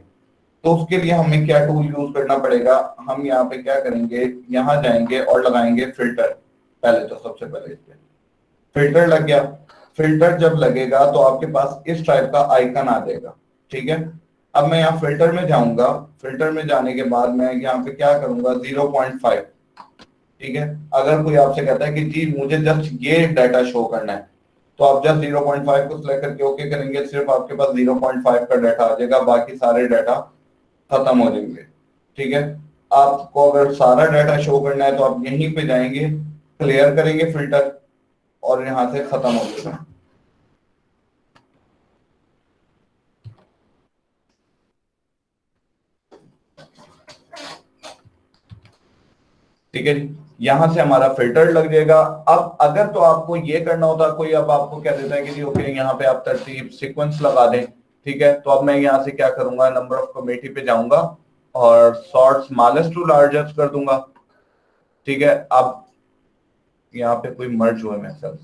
तो उसके लिए हमें क्या टूल यूज करना पड़ेगा, हम यहाँ पे क्या करेंगे, यहाँ जाएंगे और लगाएंगे फिल्टर। पहले तो सबसे पहले इस पे फिल्टर लग गया। फिल्टर जब लगेगा तो आपके पास इस टाइप का आइकन आ जाएगा। ठीक है, अब मैं यहाँ फिल्टर में जाऊंगा। फिल्टर में जाने के बाद मैं यहाँ पे क्या करूंगा, 0.5। ठीक है, अगर कोई आपसे कहता है कि जी मुझे जस्ट ये डाटा शो करना है, तो आप जस्ट 0.5 को सिलेक्ट करके ओके करेंगे, सिर्फ आपके पास 0.5 का डाटा आ जाएगा, बाकी सारे डाटा खत्म हो जाएंगे। ठीक है, आपको अगर सारा डाटा शो करना है तो आप यहीं पे जाएंगे, क्लियर करेंगे फिल्टर, और यहां से खत्म हो जाएगा। ठीक है जी, यहां से हमारा फिल्टर लग जाएगा। अब अगर तो आपको ये करना होता, कोई अब आपको कह देता है कि जी ओके यहाँ पे आप तरतीब सीक्वेंस लगा दें। ठीक है, तो अब मैं यहाँ से क्या करूंगा, नंबर ऑफ कमेटी पे जाऊंगा और सॉर्ट स्मॉलेस्ट टू लार्जेस्ट कर दूंगा। ठीक है, अब यहाँ पे कोई मर्ज हुए मैं सर,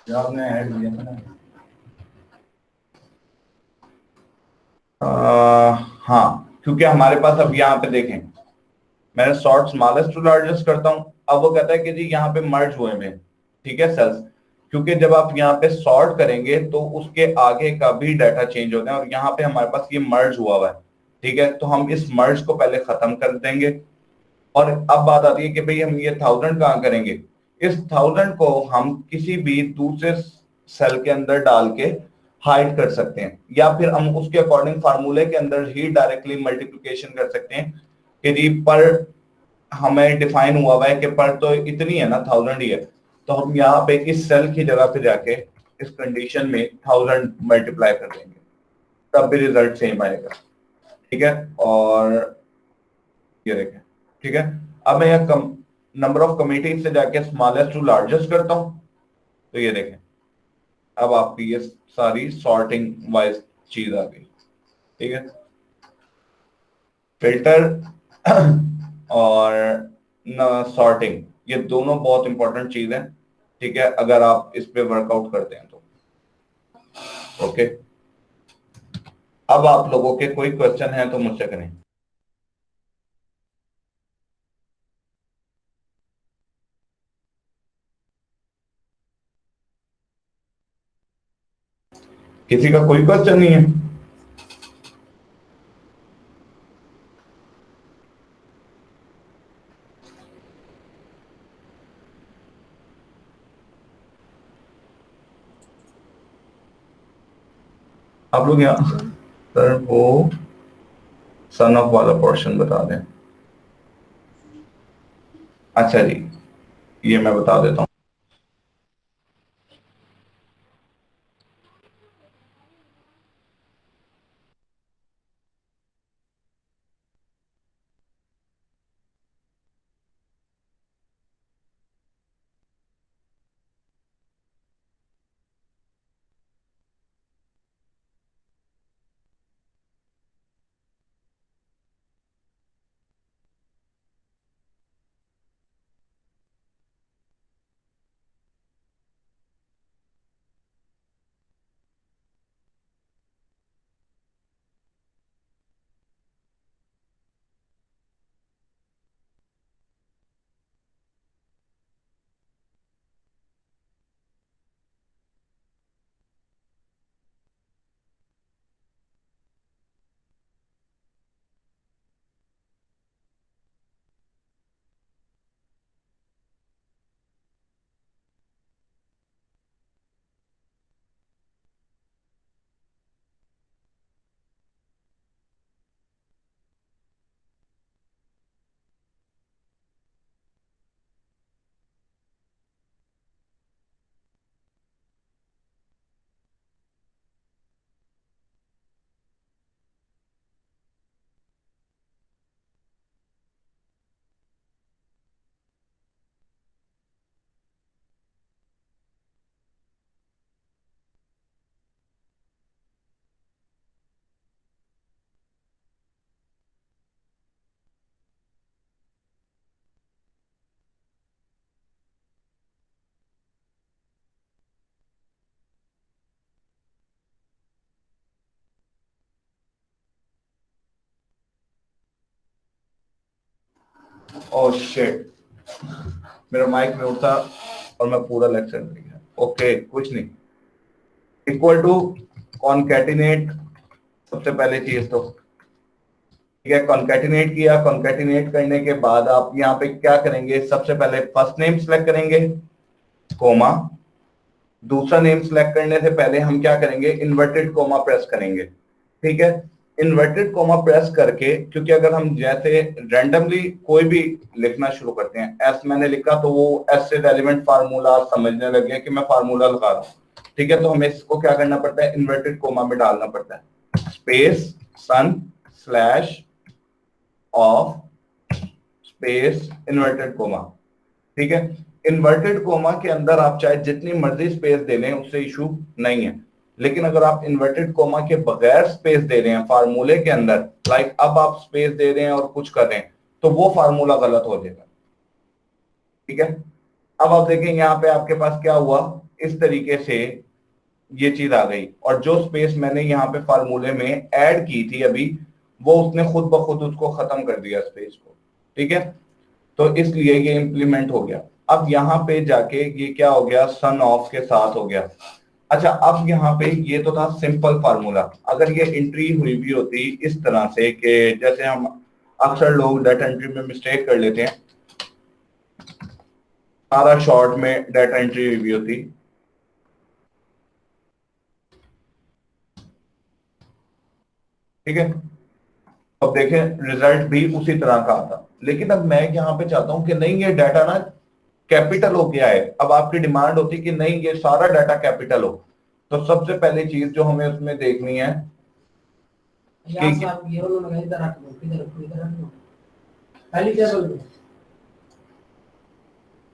जो आपने ऐड किया था ना, हाँ, क्योंकि हमारे पास अब यहाँ पे देखें, मैंने सॉर्ट स्मॉलेस्ट टू लार्जेस्ट करता हूं, अब वो कहता है कि जी यहाँ पे मर्ज हुए में। ठीक है सेल्स, क्योंकि जब आप यहाँ पे सॉर्ट करेंगे तो उसके आगे का भी डाटा चेंज होता है, और यहाँ पे हमारे पास ये मर्ज हुआ है। ठीक है, तो हम इस मर्ज को पहले खत्म कर देंगे। और अब बात आती है कि भाई हम ये 1000 कहाँ करेंगे। इस 1000 को हम किसी भी दूसरे सेल के अंदर डाल के हाइड कर सकते हैं, या फिर हम उसके अकॉर्डिंग फार्मूले के अंदर ही डायरेक्टली मल्टीप्लिकेशन कर सकते हैं कि जी पर हमें डिफाइन हुआ है कि पर तो इतनी है ना, 1000 ही है, तो हम यहाँ पे इस सेल की जगह पे जाके इस कंडीशन में 1000 मल्टीप्लाई कर देंगे, तब भी रिजल्ट सेम आएगा। ठीक है, और ये देखें। ठीक है, अब मैं यहाँ नंबर ऑफ कमिटी से जाके स्मॉलेस्ट टू लार्जेस्ट करता हूँ, तो ये देखें, अब आपकी ये सारी सॉर्टिंग वाइज चीज आ गई। ठीक है, फिल्टर और सॉर्टिंग, ये दोनों बहुत इंपॉर्टेंट चीज है। ठीक है, अगर आप इस पे वर्कआउट करते हैं तो ओके। अब आप लोगों के कोई क्वेश्चन है तो मुझसे करें। किसी का कोई क्वेश्चन नहीं है? आप लोग यहाँ सर वो सन ऑफ वाला पोर्शन बता दें। अच्छा जी, ये मैं बता देता हूँ। ओह शिट, मेरा माइक म्यूट था और मैं पूरा लेक्चर में गया। ओके, कुछ नहीं। इक्वल टू कॉन्कैटिनेट, सबसे पहले चीज तो ठीक है, कॉन्कैटिनेट किया। कॉन्कैटिनेट करने के बाद आप यहाँ पे क्या करेंगे, सबसे पहले फर्स्ट नेम सेलेक्ट करेंगे, कोमा। दूसरा नेम सेलेक्ट करने से पहले हम क्या करेंगे, इन्वर्टेड कोमा प्रेस करेंगे। ठीक है, इन्वर्टेड कोमा प्रेस करके, क्योंकि अगर हम जैसे रैंडमली कोई भी लिखना शुरू करते हैं, एस मैंने लिखा तो वो एस से रेलिवेंट फार्मूला समझने लगे कि मैं फार्मूला लगा रहा हूँ। ठीक है, तो हमें इसको क्या करना पड़ता है, इन्वर्टेड कोमा में डालना पड़ता है, स्पेस सन slash of space inverted comma. ठीक है, इन्वर्टेड कोमा के अंदर आप चाहे जितनी मर्जी स्पेस दे लें, उससे इशू नहीं है। लेकिन अगर आप इन्वर्टेड कोमा के बगैर स्पेस दे रहे हैं फार्मूले के अंदर, लाइक अब आप स्पेस दे रहे हैं और कुछ कर रहे हैं, तो वो फार्मूला गलत हो जाएगा। ठीक है, अब आप देखें यहाँ पे आपके पास क्या हुआ, इस तरीके से ये चीज आ गई, और जो स्पेस मैंने यहाँ पे फार्मूले में ऐड की थी अभी, वो उसने खुद ब खुद उसको खत्म कर दिया स्पेस को। ठीक है, तो इसलिए ये इंप्लीमेंट हो गया। अब यहाँ पे जाके ये क्या हो गया, सन ऑफ के साथ हो गया। अच्छा, अब यहाँ पे ये तो था सिंपल फार्मूला। अगर ये एंट्री हुई भी होती इस तरह से कि जैसे हम अक्सर लोग डाटा एंट्री में मिस्टेक कर लेते हैं, सारा शॉर्ट में डाटा एंट्री हुई भी होती, ठीक है, अब देखें रिजल्ट भी उसी तरह का आता। लेकिन अब मैं यहाँ पे चाहता हूं कि नहीं, ये डाटा ना कैपिटल हो गया है। अब आपकी डिमांड होती कि नहीं, ये सारा डाटा कैपिटल हो। तो सबसे पहली चीज जो हमें उसमें देखनी है कि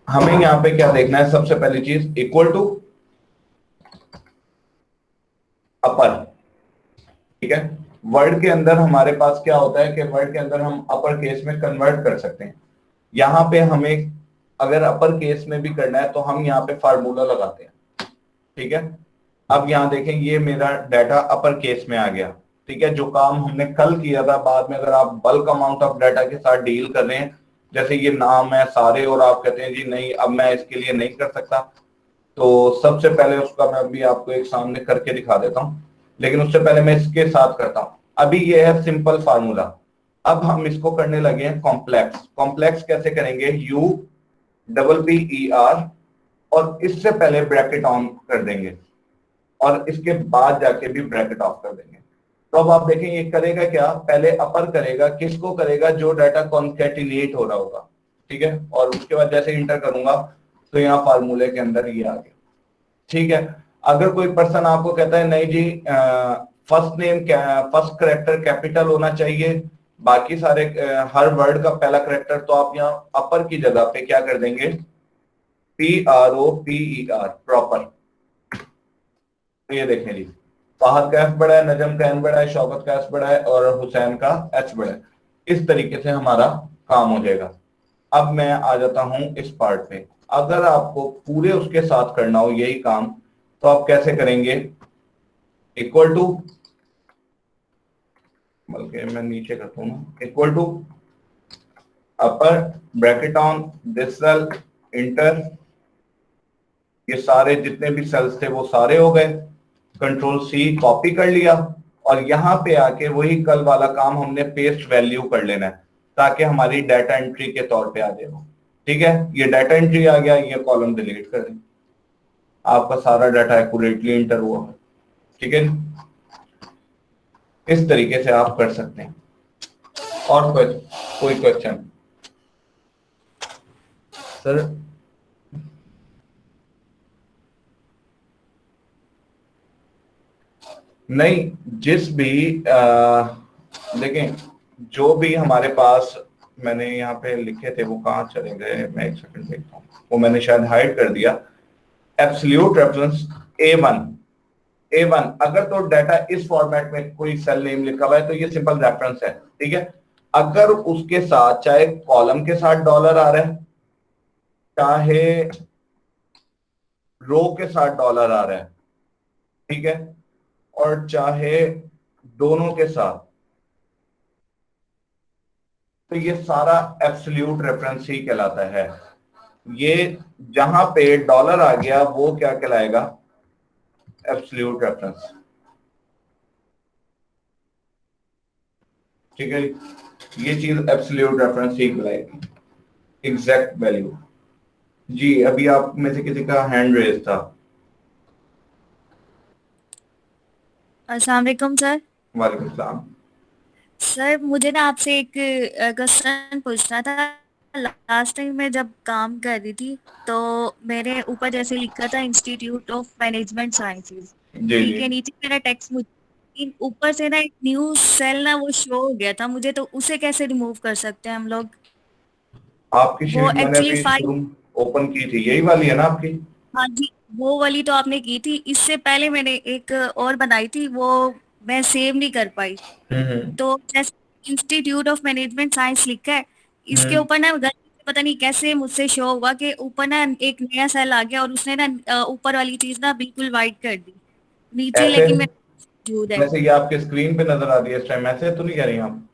हमें यहाँ पे क्या देखना है, सबसे पहली चीज इक्वल टू अपर। ठीक है, वर्ड के अंदर हमारे पास क्या होता है कि वर्ड के अंदर हम अपर केस में कन्वर्ट कर सकते हैं। यहाँ पे हमें अगर अपर केस में भी करना है तो हम यहाँ पे फार्मूला लगाते हैं। ठीक है, अब यहाँ देखें ये मेरा डाटा अपर केस में आ गया। ठीक है, जो काम हमने कल किया था, बाद में अगर आप बल्क अमाउंट ऑफ डाटा के साथ डील कर रहे हैं, जैसे ये नाम है सारे, और आप कहते हैं जी नहीं अब मैं इसके लिए नहीं कर सकता, तो सबसे पहले उसका मैं भी आपको एक सामने करके दिखा देता हूं। लेकिन उससे पहले मैं इसके साथ करता हूं। अभी ये है सिंपल फार्मूला, अब हम इसको करने लगे हैं कॉम्प्लेक्स। कॉम्प्लेक्स कैसे करेंगे, U double P E R, और इससे पहले ब्रैकेट ऑन कर देंगे और इसके बाद जाके भी ब्रैकेट ऑफ कर देंगे। तो अब आप देखें ये करेगा क्या, पहले अपर करेगा, किसको करेगा, जो डाटा कॉन्कैटिनेट हो रहा होगा। ठीक है, और उसके बाद जैसे इंटर करूंगा तो यहाँ फार्मूले के अंदर ये आ गया। ठीक है, अगर कोई पर्सन आपको कहता है नहीं जी first name first character capital होना चाहिए, बाकी सारे हर वर्ड का पहला करेक्टर, तो आप यहाँ अपर की जगह पे क्या कर देंगे, PROPER, प्रॉपर। तो ये देखें जी, फाहद का एफ बड़ा है, नजम का एन बड़ा है, शौकत का एस बड़ा है और हुसैन का एच बड़ा है। इस तरीके से हमारा काम हो जाएगा। अब मैं आ जाता हूं इस पार्ट पे। अगर आपको पूरे उसके साथ करना हो यही काम, तो आप कैसे करेंगे, इक्वल टू, बल्कि मैं नीचे करता हूं ना, equal to upper bracket on this cell, enter, ये सारे जितने भी सेल्स थे वो सारे हो गए, कंट्रोल सी कॉपी कर लिया, और यहां पे आके वही कल वाला काम हमने पेस्ट वैल्यू कर लेना है, ताकि हमारी डाटा एंट्री के तौर पे आ जाए वो। ठीक है, ये डाटा एंट्री आ गया, ये कॉलम डिलीट कर दें, आपका सारा डाटा एक्यूरेटली इंटर हुआ है। ठीक है, इस तरीके से आप कर सकते हैं। और कोई क्वेश्चन सर? नहीं, जिस भी देखें, जो भी हमारे पास मैंने यहाँ पे लिखे थे वो कहाँ चले गए, मैं एक सेकंड देखता हूँ, वो मैंने शायद हाइड कर दिया। एब्सोल्यूट रेफरेंस A1, अगर तो डाटा इस फॉर्मेट में कोई सेल नेम लिखा हुआ है तो ये सिंपल रेफरेंस है। ठीक है, अगर उसके साथ चाहे कॉलम के साथ डॉलर आ रहा है, चाहे रो के साथ डॉलर आ रहा है, ठीक है, और चाहे दोनों के साथ, तो ये सारा एब्सोल्यूट रेफरेंस ही कहलाता है। ये जहां पे डॉलर आ गया वो क्या कहलाएगा? Absolute reference. ठीक है, ये चीज एब्सोल्यूट रेफरेंस ही कहलाएगी, एग्जैक्ट वैल्यू। जी, अभी आप में से किसी का हैंड रेज था। अस्सलाम वालेकुम सर। वालेकुम सलाम। सर मुझे ना आपसे एक क्वेश्चन पूछना था। लास्ट टाइम मैं जब काम कर रही थी तो मेरे ऊपर जैसे लिखा था इंस्टीट्यूट ऑफ मैनेजमेंट साइंसेज, जी ठीक जी। है, नीचे मेरा टेक्स्ट, मुझे ऊपर से ना एक न्यू सेल ना वो शो हो गया था मुझे, तो उसे कैसे रिमूव कर सकते हैं हम लोग? आपकी वो शीट मैंने एक्चुअली अभी फाइल, शुरू ओपन की थी, यही वाली है ना आपकी? हाँ जी, वो वाली तो आपने की थी। इससे पहले मैंने एक और बनाई थी, वो मैं सेव नहीं कर पाई। हम्म तो जैसे इंस्टीट्यूट ऑफ मैनेजमेंट साइंस लिखा है, इसके हम्म। ऊपर ना गलती से पता नहीं कैसे मुझसे शो हुआ कि ऊपर ना एक नया सेल आ गया और उसने ना ऊपर वाली चीज ना बिल्कुल वाइट कर दी, नीचे ऐसे लेकिन मेरा मौजूद है। जैसे ये आपके स्क्रीन पे नजर आ रही है इस टाइम, ऐसे तो नहीं कह रही आप?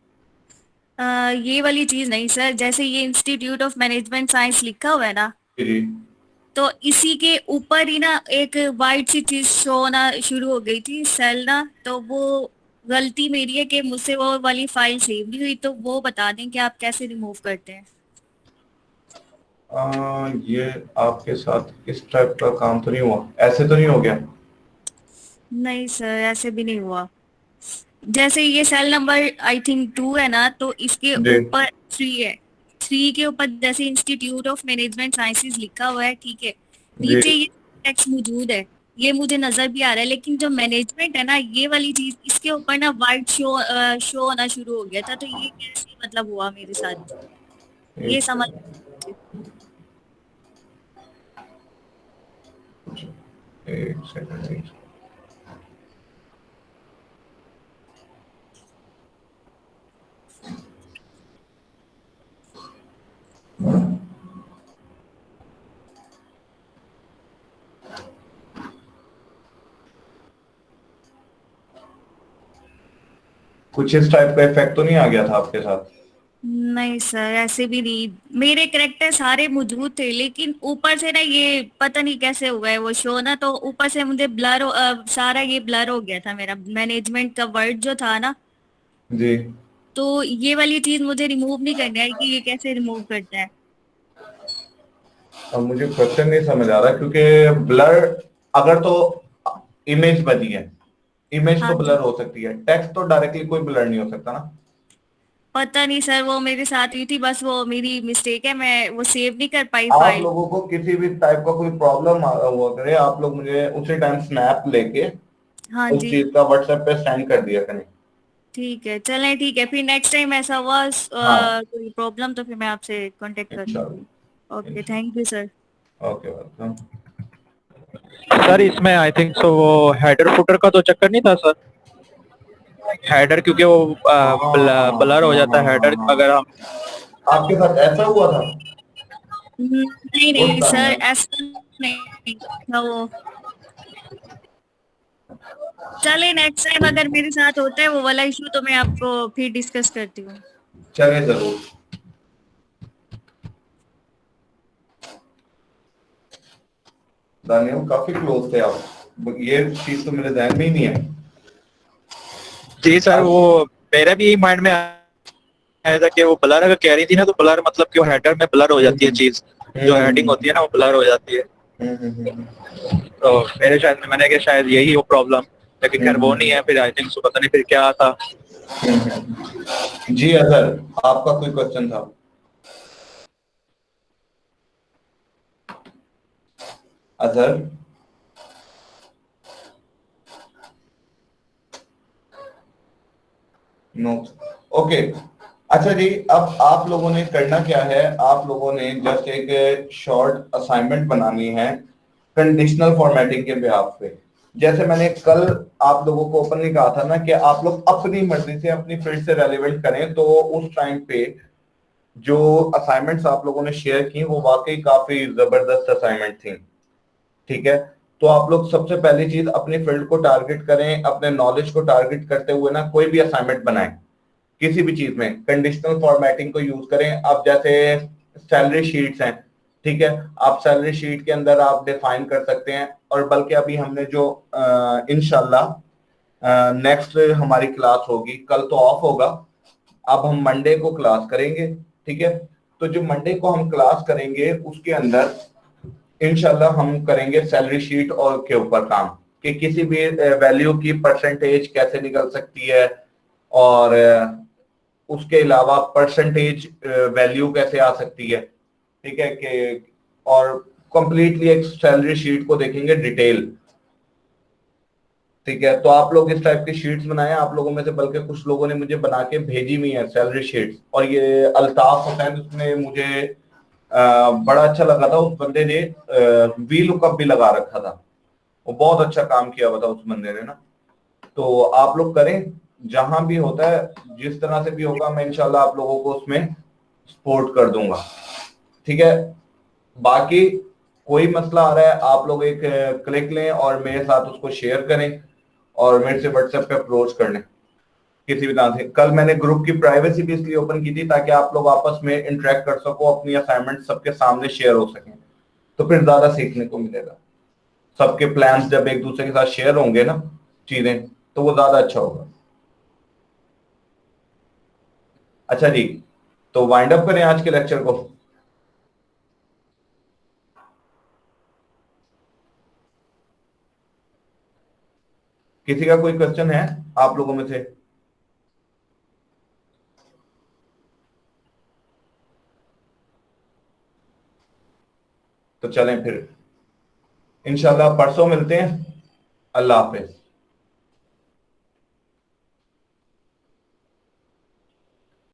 ये वाली चीज नहीं सर, जैसे ये इंस्टीट्यूट ऑफ मैनेजमेंट साइंस लिखा हुआ है ना, जी जी। तो इसी के ऊपर ही ना एक वाइट सी चीज शो होना शुरू हो गई थी, सेल ना, तो वो गलती मेरी है कि मुझसे वो वाली फाइल सेव नहीं हुई, तो वो बता दें कि आप कैसे रिमूव करते हैं। ये आपके साथ इस टाइप का काम तो नहीं हुआ, ऐसे तो नहीं हो गया? नहीं सर, ऐसे भी नहीं हुआ। जैसे ये सेल नंबर आई थिंक 2 है ना, तो इसके जी ऊपर 3 है, 3 के ऊपर जैसे इंस्टीट्यूट ऑफ मैनेजमेंट साइंसेज लिखा हुआ है, ठीक है, जी। नीचे ये टेक्स्ट मौजूद है, ये मुझे नजर भी आ रहा है, लेकिन जो मैनेजमेंट है ना, ये वाली चीज इसके ऊपर ना वाइट शो होना शुरू हो गया था, तो ये कैसे मतलब हुआ मेरे साथ, ये एक समझ। एक सेकंड। कुछ इस टाइप का इफेक्ट तो नहीं आ गया था आपके साथ? नहीं सर, ऐसे भी नहीं, मेरे करेक्टर सारे मौजूद थे, लेकिन ऊपर से ना ये पता नहीं कैसे हुआ है वो शो ना, तो ऊपर से मुझे सारा ये ब्लर हो गया था, मेरा मैनेजमेंट का वर्ड जो था ना, जी। तो ये वाली चीज मुझे रिमूव नहीं करनी है कि ये कैसे रिमूव करते हैं। अब मुझे क्वेश्चन नहीं समझ आ रहा, क्योंकि ब्लर अगर तो इमेज बनी है, इमेज हाँ तो जी, ब्लर हो सकती है, टेक्स्ट तो डायरेक्टली कोई ब्लर नहीं हो सकता ना। पता नहीं सर, वो मेरे साथ हुई थी, बस वो मेरी मिस्टेक है, मैं वो सेव नहीं कर पाई आप फाइल। लोगों को किसी भी टाइप का कोई प्रॉब्लम हुआ करे, आप लोग मुझे उसी टाइम स्नैप लेके हाँ उस जी, चीज का व्हाट्सएप पे सेंड कर दिया करें। ठीक है, चलें, ठीक है, फिर नेक्स्ट टाइम ऐसा हुआ हाँ, कोई प्रॉब्लम तो फिर मैं आपसे कांटेक्ट कर लूंगी। इंशाल्लाह ओके, इंशाल्लाह। Thank you sir. Okay, welcome. Sir इसमें आई थिंक सो वो हेडर फुटर का तो चक्कर नहीं था सर। हेडर क्योंकि वो ब्लर हो जाता है हेडर अगर हम। आपके साथ ऐसा हुआ था? नहीं गुड नहीं सर, टाइम। ऐसा नहीं था वो। चले, नेक्स्ट टाइम अगर मेरे साथ होता है वो वाला इशू तो मैं आपको फिर डिस्कस करती हूँ। चले जरूर। दानियल, काफी क्लोज थे आप, ये चीज तो मेरे ध्यान में ही नहीं है। जी सर, वो मेरे भी माइंड में आया था कि वो ब्लर अगर कह रही थी ना, तो ब्लर मतलब कि वो हेडर में ब्लर हो जाती है चीज, जो हेडिंग होती है ना वो ब्लर हो जाती है। तो मेरे शायद मैंने कहा शायद यही हो प्रॉब्लम, लेकिन खैर वो नहीं है। फिर आई थिंक सो पता नहीं फिर क्या था। जी अजहर, आपका कोई क्वेश्चन था? अजहर, नो। ओके, अच्छा जी, अब आप लोगों ने करना क्या है, आप लोगों ने जस्ट एक शॉर्ट असाइनमेंट बनानी है कंडीशनल फॉर्मेटिंग के बिहाफ पे। जैसे मैंने कल आप लोगों को ओपनली कहा था ना कि आप लोग अपनी मर्जी से अपनी फील्ड से रेलिवेंट करें, तो उस टाइम पे जो असाइनमेंट्स आप लोगों ने शेयर की वो वाकई काफी जबरदस्त असाइनमेंट थी। ठीक है, तो आप लोग सबसे पहली चीज अपनी फील्ड को टारगेट करें, अपने नॉलेज को टारगेट करते हुए ना कोई भी असाइनमेंट बनाएं। किसी भी चीज में कंडीशनल फॉर्मेटिंग को यूज करें। अब जैसे सैलरी शीट्स हैं, ठीक है, आप सैलरी शीट के अंदर आप डिफाइन कर सकते हैं। और बल्कि अभी हमने जो इंशाल्लाह नेक्स्ट हमारी क्लास होगी, कल तो ऑफ होगा, अब हम मंडे को क्लास करेंगे, ठीक है। तो जो मंडे को हम क्लास करेंगे उसके अंदर इंशाल्लाह हम करेंगे सैलरी शीट और के ऊपर काम, कि किसी भी वैल्यू की परसेंटेज कैसे निकल सकती है, और उसके अलावा परसेंटेज वैल्यू कैसे आ सकती है, ठीक है, कि और कंप्लीटली एक सैलरी शीट को देखेंगे डिटेल, ठीक है। तो आप लोग इस टाइप की शीट्स बनाएं। आप लोगों में से बल्कि कुछ लोगों ने मुझे बना के भेजी हुई है सैलरी शीट्स, और ये अल्ताफ हुसैन, उसने मुझे बड़ा अच्छा लगा था। उस बंदे ने वी लुकअप भी लगा रखा था, वो बहुत अच्छा काम किया हुआ था उस बंदे ने ना। तो आप लोग करें, जहां भी होता है जिस तरह से भी होगा, मैं इंशाल्लाह आप लोगों को उसमें सपोर्ट कर दूंगा, ठीक है। बाकी कोई मसला आ रहा है, आप लोग एक क्लिक लें और मेरे साथ उसको शेयर करें और मेरे से व्हाट्सएप पे अप्रोच कर लें किसी भी तरह से। कल मैंने ग्रुप की प्राइवेसी भी इसलिए ओपन की थी ताकि आप लोग आपस में इंटरेक्ट कर सको, अपनी असाइनमेंट सबके सामने शेयर हो सकें, तो फिर ज्यादा सीखने को मिलेगा। सबके प्लान्स जब एक दूसरे के साथ शेयर होंगे ना चीजें, तो वो ज्यादा अच्छा होगा। अच्छा जी, तो वाइंड अप करें आज के लेक्चर को। किसी का कोई क्वेश्चन है आप लोगों में से? तो चलें फिर, इंशाल्लाह परसों मिलते हैं। अल्लाह हाफिज।